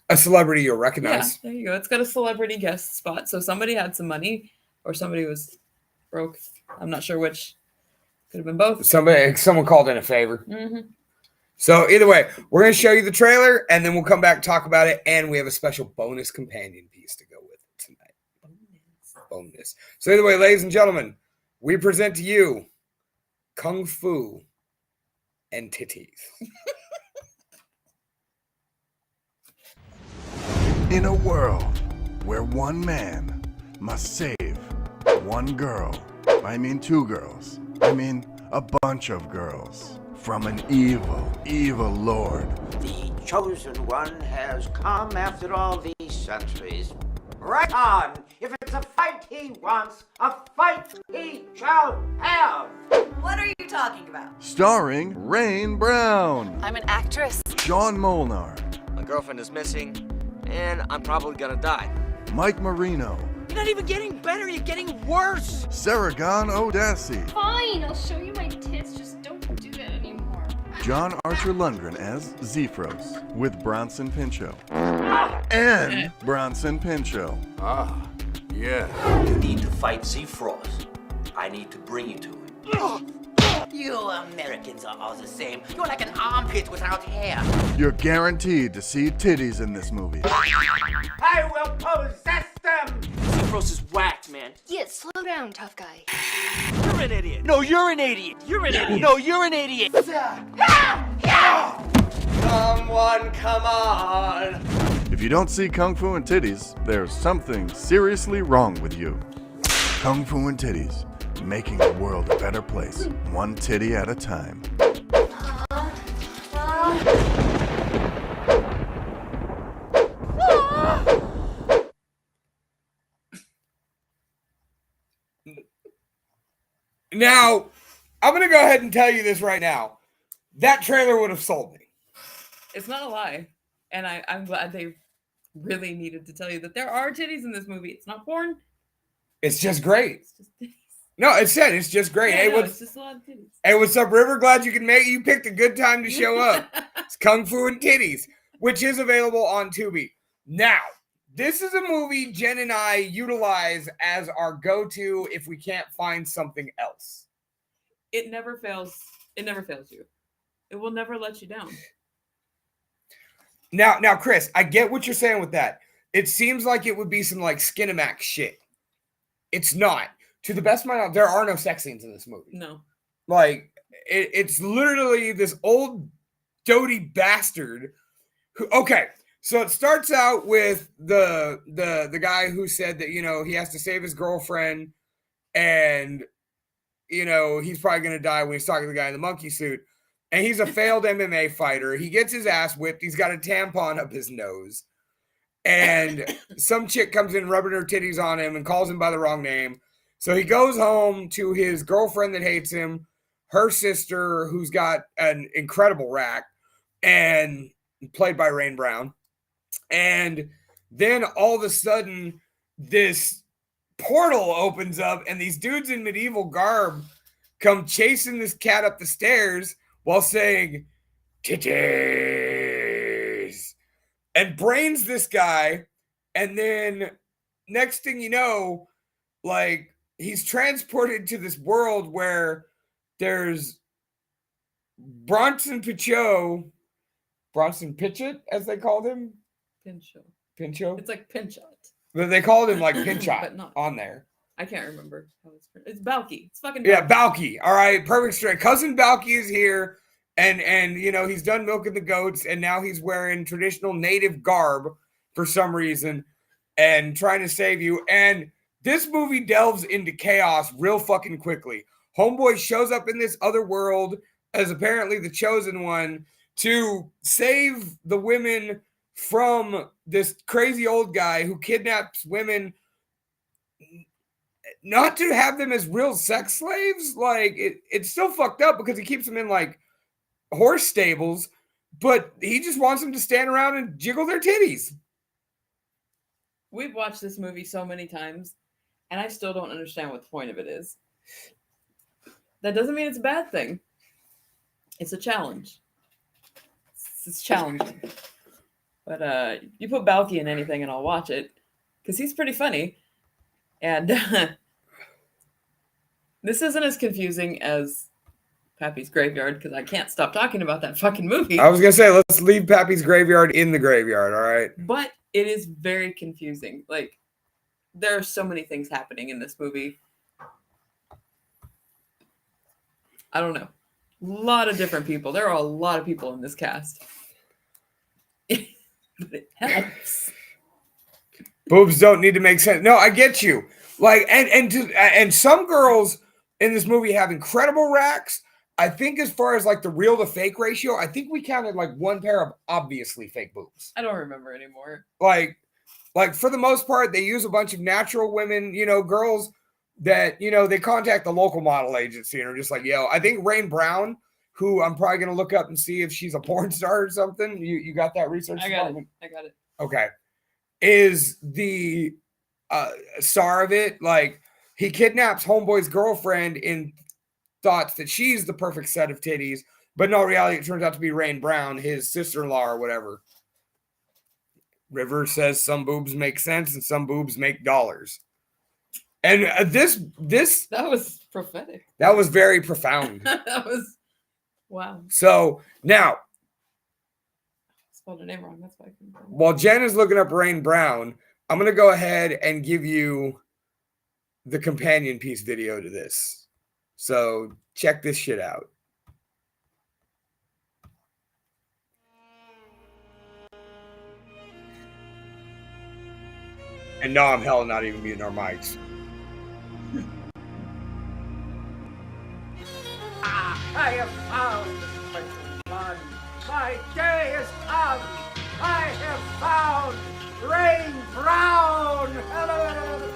a celebrity you'll recognize. Yeah, there you go. It's got a celebrity guest spot, so somebody had some money or somebody was broke. I'm not sure which. Could have been both. Someone called in a favor. Mm-hmm. So either way, we're going to show you the trailer, and then we'll come back and talk about it, and we have a special bonus companion piece to go with it tonight. Bonus. So either way, ladies and gentlemen, we present to you Kung Fu and Titties. In a world where one man must save one girl, I mean two girls, I mean a bunch of girls, from an evil lord. The chosen one has come after all these centuries. Right on! If it's a fight he wants, a fight he shall have! What are you talking about? Starring Rain Brown, I'm an actress. John Molnar, My girlfriend is missing, and I'm probably gonna die. Mike Marino, You're not even getting better, you're getting worse! Saragon Odassi, Fine, I'll show you my tits, just don't do that anymore. John Archer Lundgren as Zephros with Bronson Pinchot. And Bronson Pinchot. Ah, yeah. You need to fight Zephros. I need to bring you to him. You Americans are all the same. You're like an armpit without hair. You're guaranteed to see titties in this movie. I will possess them! Zephros is whacked, man. Yeah, slow down, tough guy. You're an idiot. No, you're an idiot. You're an idiot. No, you're an idiot. Someone come on! If you don't see Kung Fu and Titties, there's something seriously wrong with you. Kung Fu and Titties, making the world a better place, one titty at a time. Now, I'm going to go ahead and tell you this right now. That trailer would have sold me. It's not a lie. And I'm glad they really needed to tell you that there are titties in this movie. It's not porn. It's just great. It's just titties. No, it said it's just great. Yeah, Hey, no, what's, it's just a lot of titties. hey, what's up, River? Glad you can make it. You picked a good time to show up. It's Kung Fu and Titties, which is available on Tubi. Now, this is a movie Jen and I utilize as our go-to if we can't find something else. It never fails. It never fails you. It will never let you down. Now, Chris, I get what you're saying with that. It seems like it would be some like Skinamax shit. It's not. To the best of my knowledge, there are no sex scenes in this movie. No. Like, it's literally this old doty bastard who, okay, so it starts out with the guy who said that, you know, he has to save his girlfriend and, you know, he's probably going to die when he's talking to the guy in the monkey suit. And he's a failed MMA fighter. He gets his ass whipped. He's got a tampon up his nose. And some chick comes in rubbing her titties on him and calls him by the wrong name. So he goes home to his girlfriend that hates him, her sister who's got an incredible rack, and played by Rain Brown. And then all of a sudden, this portal opens up and these dudes in medieval garb come chasing this cat up the stairs while saying, titties, and brains this guy. And then next thing you know, like, he's transported to this world where there's Bronson Pinchot, as they called him. Pinchot. It's like Pinchot. But they called him like Pinchot But not. on there. I can't remember how it's pronounced. It's Balky. It's fucking Yeah, Balky. Balky. All right, perfect straight. Cousin Balky is here, and you know, he's done milking the goats, and now he's wearing traditional native garb for some reason and trying to save you. And this movie delves into chaos real fucking quickly. Homeboy shows up in this other world as apparently the chosen one to save the women from this crazy old guy who kidnaps women, not to have them as real sex slaves. Like, it's still fucked up because he keeps them in like horse stables, but he just wants them to stand around and jiggle their titties. We've watched this movie so many times, and I still don't understand what the point of it is. That doesn't mean it's a bad thing. It's a challenge. It's challenging. But you put Balky in anything and I'll watch it, because he's pretty funny. And this isn't as confusing as Pappy's Graveyard, because I can't stop talking about that fucking movie. I was going to say, let's leave Pappy's Graveyard in the graveyard, all right? But it is very confusing. Like, there are so many things happening in this movie. I don't know. A lot of different people. There are a lot of people in this cast. But it helps. Boobs don't need to make sense. No, I get you. Like, and some girls in this movie have incredible racks. I think as far as like the real to fake ratio, I think we counted like one pair of obviously fake boobs. I don't remember anymore. Like for the most part, they use a bunch of natural women, girls that, they contact the local model agency and are just like, yo, I think Rain Brown, who I'm probably going to look up and see if she's a porn star or something. You got that research? I got it. Okay. Is the star of it. Like, he kidnaps Homeboy's girlfriend in thoughts that she's the perfect set of titties, but in all reality, it turns out to be Rain Brown, his sister-in-law or whatever. River says some boobs make sense and some boobs make dollars. And this that was prophetic. That was very profound. That was wow. So now, I spelled her name wrong. That's why I couldn't. While Jen is looking up Rain Brown, I'm gonna go ahead and give you the companion piece video to this. So check this shit out. And no, I'm hell not even muting our mics. I have found the one. My day has come. I have found Rain Brown.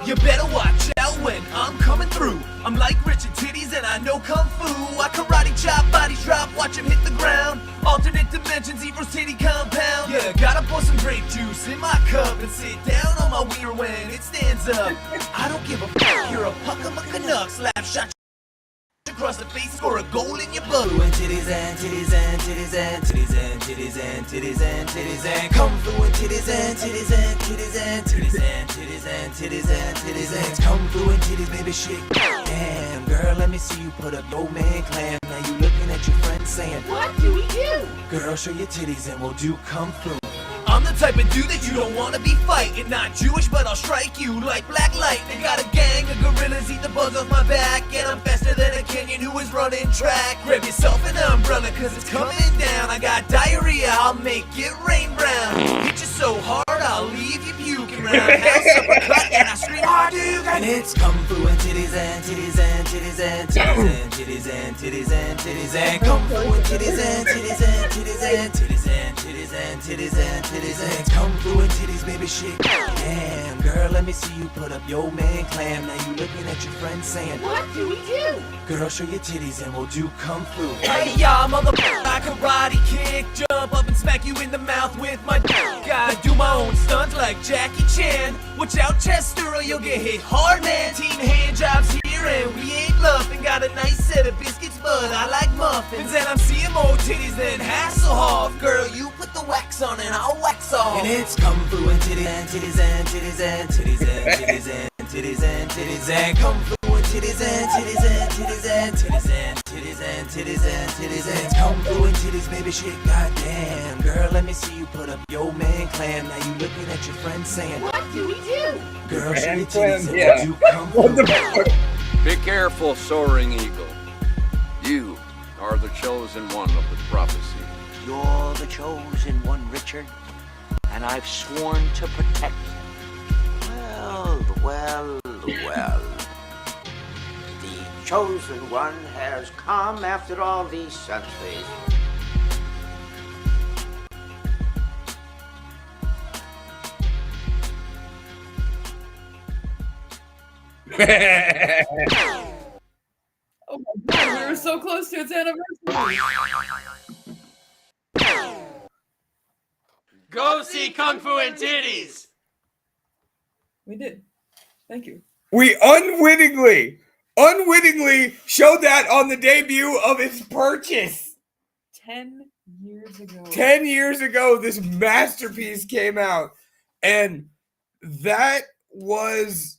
You better watch out when I'm coming through. I'm like Richard Titties and I know Kung Fu. I karate chop, body drop, watch him hit the ground. Alternate dimensions, Evil's titty compound. Yeah, gotta pour some grape juice in my cup and sit down on my wiener when it stands up. I don't give a fuck, you're a pucker, a Canuck. Slap shot across the face, score a goal in your butt. And titties and titties and titties and titties and titties and titties and titties and come through and titties and titties and titties and titties and titties and titties and titties and come through and titties, baby, shake. Damn, girl, let me see you put up your man clam. Now you looking at your friend saying, what do we do? Girl, show your titties and we'll do come through. I'm the type of dude that you don't wanna be fighting. Not Jewish, but I'll strike you like black lightning. Got a gang of gorillas, eat the bugs off my back. And I'm faster than a Kenyan who is running track. Grab yourself an umbrella, cause it's coming down. I got diarrhea, I'll make it rain brown. Hit you so hard, I'll leave you puking round. House uppercut, and I scream, hard you got. And it's come through and titties and titties and titties and titties and titties and titties and titties and come through and titties and titties and titties and titties and titties and titties and titties and come through and titties, baby, shit. Damn, girl, let me see you put up your man clam. Now you looking at your friend saying, what do we do? Girl, show your titties and we'll do come through. Hey, y'all, motherfucker, I karate kick, jump up and smack you in the mouth with my dick. I do my own stunts like Jackie Chan. Watch out, Chester, or you'll get hit hard, man. Team hand jobs here and we ain't bluffing. Got a nice set of biscuits, but I like muffins. And I'm seeing more titties than Hasselhoff. Girl, you put the wax on and I'll wax off. And it's come through and titties and titties and titties and titties and titties and titties and titties and come through and titties and titties and titties and titties and titties and titties and titties and come through and titties, baby, shit. Goddamn, girl, let me see you put up your man clam. Now you looking at your friend saying, what do we do? Girl, show your titties and yeah. you come through. Be careful, soaring eagle. You are the chosen one of the prophecy. You're the chosen one, Richard, and I've sworn to protect you. Well. The chosen one has come after all these centuries. Oh my god, we were so close to its anniversary. Go see Kung Fu and Titties! We did. Thank you. We unwittingly showed that on the debut of its purchase. 10 years ago. 10 years ago, this masterpiece came out. And that was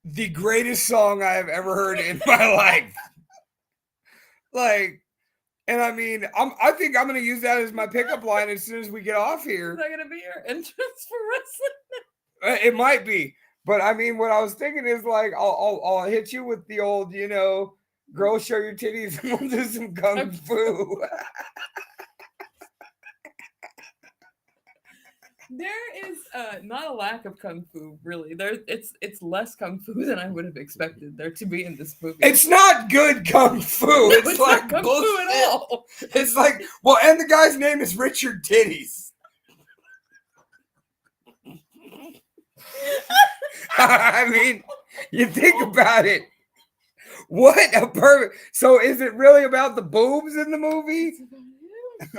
the greatest song I have ever heard in my life. Like, and I mean, I think I'm going to use that as my pickup line as soon as we get off here. Is that going to be your entrance for wrestling? It might be. But I mean, what I was thinking is like, I'll hit you with the old, you know, girl, show your titties and we'll do some kung fu. There is not a lack of kung fu, really. It's less kung fu than I would have expected there to be in this movie. It's not good kung fu. No, it's like not kung bullshit. fu at all. It's like, well, and the guy's name is Richard Titties. I mean, you think about it. What a perfect. So, is it really about the boobs in the movie,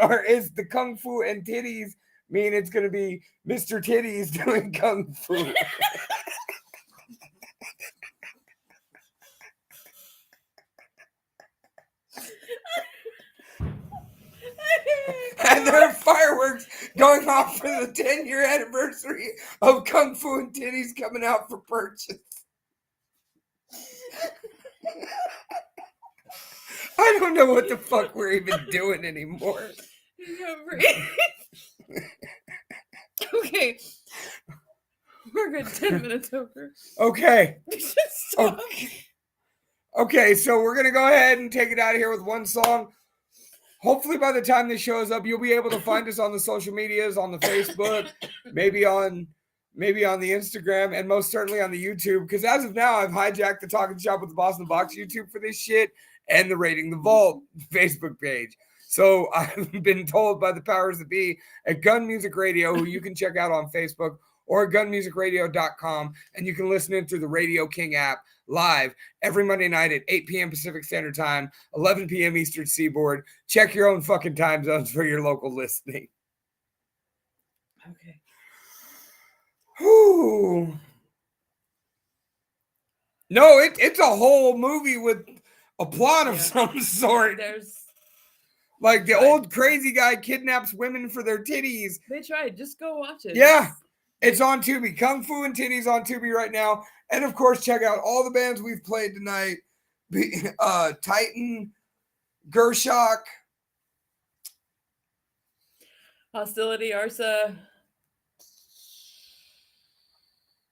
or is the kung fu and titties mean it's going to be Mr. Titties doing kung fu? And there are fireworks going off for the 10-year anniversary of Kung Fu and Titties coming out for purchase. I don't know what the fuck we're even doing anymore. Okay. We're good. 10 minutes over. Okay. Stop. Okay, so we're going to go ahead and take it out of here with one song. Hopefully by the time this shows up, you'll be able to find us on the social medias, on the Facebook, maybe on the Instagram, and most certainly on the YouTube. Because as of now, I've hijacked the Talking Shop with the Boss in the Box YouTube for this shit and the Rating the Vault Facebook page. So I've been told by the powers that be at Gun Music Radio, who you can check out on Facebook, or gunmusicradio.com, and you can listen in through the Radio King app live every Monday night at 8 p.m. Pacific Standard Time, 11 p.m. Eastern Seaboard. Check your own fucking time zones for your local listening. Okay. Whew. No, it's a whole movie with a plot of some sort. There's like the old crazy guy kidnaps women for their titties. They tried. Just go watch it. Yeah. It's on Tubi. Kung Fu and Titties on Tubi right now. And of course, check out all the bands we've played tonight. Titan, Gershok, Hostility, Arsa.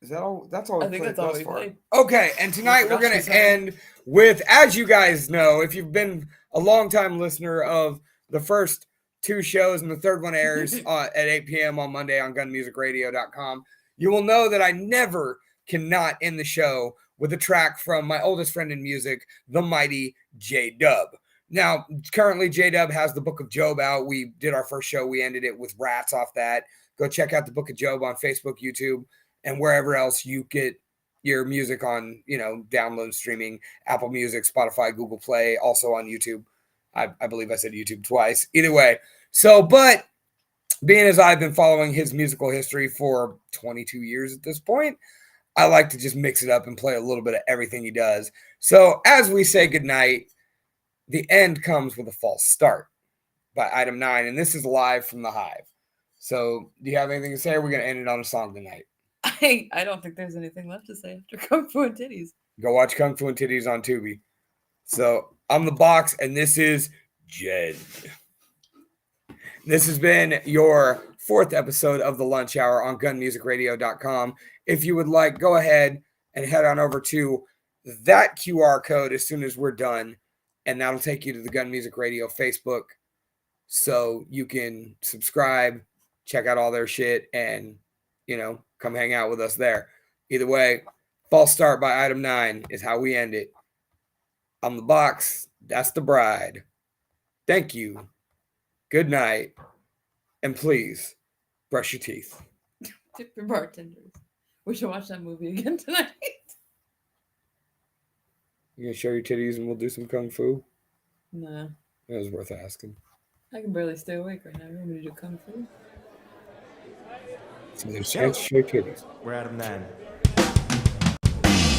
Is that all? That's all we I think played that's all thus we far. played. Okay, and tonight we're going to end with, as you guys know, if you've been a longtime listener of the first two shows and the third one airs at 8 p.m. on Monday on gunmusicradio.com, you will know that I never cannot end the show with a track from my oldest friend in music, the mighty J-Dub. Now, currently J-Dub has the Book of Job out. We did our first show. We ended it with Rats off that. Go check out the Book of Job on Facebook, YouTube, and wherever else you get your music on, download, streaming, Apple Music, Spotify, Google Play, also on YouTube. I believe I said YouTube twice. Either way. So, but being as I've been following his musical history for 22 years at this point, I like to just mix it up and play a little bit of everything he does. So as we say goodnight, the end comes with a false start by Item 9. And this is live from the Hive. So do you have anything to say? Or are we going to end it on a song tonight? I don't think there's anything left to say after Kung Fu and Titties. Go watch Kung Fu and Titties on Tubi. So I'm the Box, and this is Jenn. This has been your fourth episode of The Lunch Hour on gunmusicradio.com. If you would like, go ahead and head on over to that QR code as soon as we're done, and that'll take you to the Gun Music Radio Facebook, so you can subscribe, check out all their shit, and, come hang out with us there. Either way, false start by Item 9 is how we end it. On the box, that's the bride. Thank you. Good night. And please, brush your teeth. Tip your bartenders. We should watch that movie again tonight. You gonna show your titties and we'll do some kung fu? Nah, That was worth asking. I can barely stay awake right now. You want me to do kung fu? So there's a chance to show your titties. We're at 9.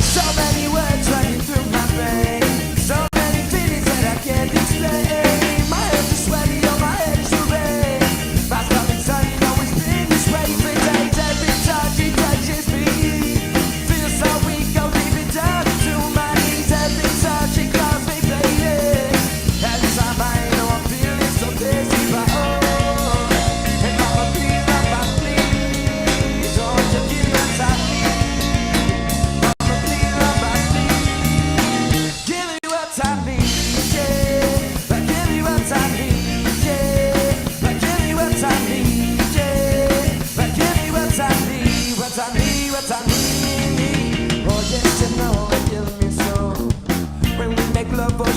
So many words running through my brain. So many feelings that I can't explain. My hands are sweaty, on my head is red. My stomach's sunny, know it's been this way for days. Every touch he touches me. Feel so weak, go deep and down to my knees. Every touch he calls me baby. Every time I know I'm feeling so busy, but oh, and mama please, mama please, don't you give me time.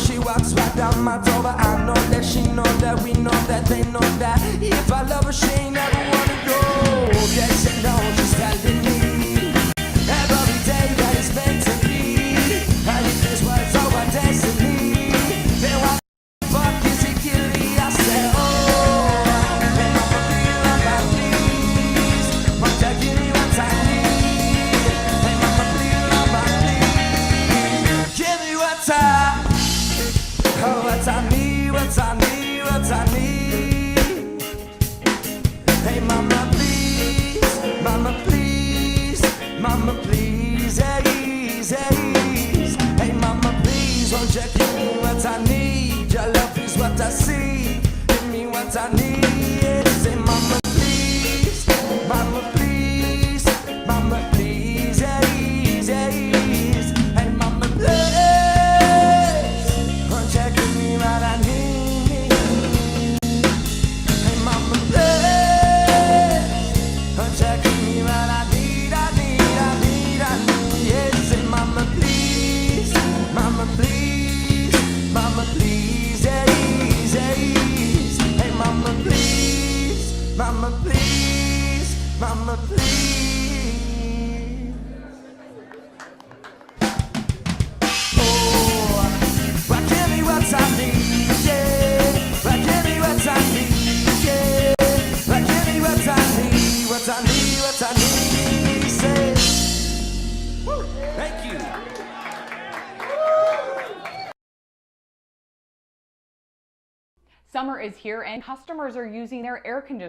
She walks right down my door, but I know that she know that we know that they know that if I love her, she ain't never wanna go. Yes, you know she's telling me every day that it's meant to be. I if this was our destiny, then why the fuck is it killing me? I said, oh, and I'ma feel like please, won't you give me what I need? And I'ma feel like please, give me what I. Oh, what I need, what I need, what I need. Hey, mama, please, mama, please, mama, please, ease, ease. Hey, mama, please, won't you give me what I need? Your love is what I see. Give me what I need. Say, mama, please, mama, please, mama, please, ease, ease. Hey, mama, please. Mama, please, mama, please. Oh, why give me what I need, yeah. Why give me what I need, yeah. Why give me what I need, what I need, what I need, say. Woo. Thank you. Summer is here and customers are using their air conditioners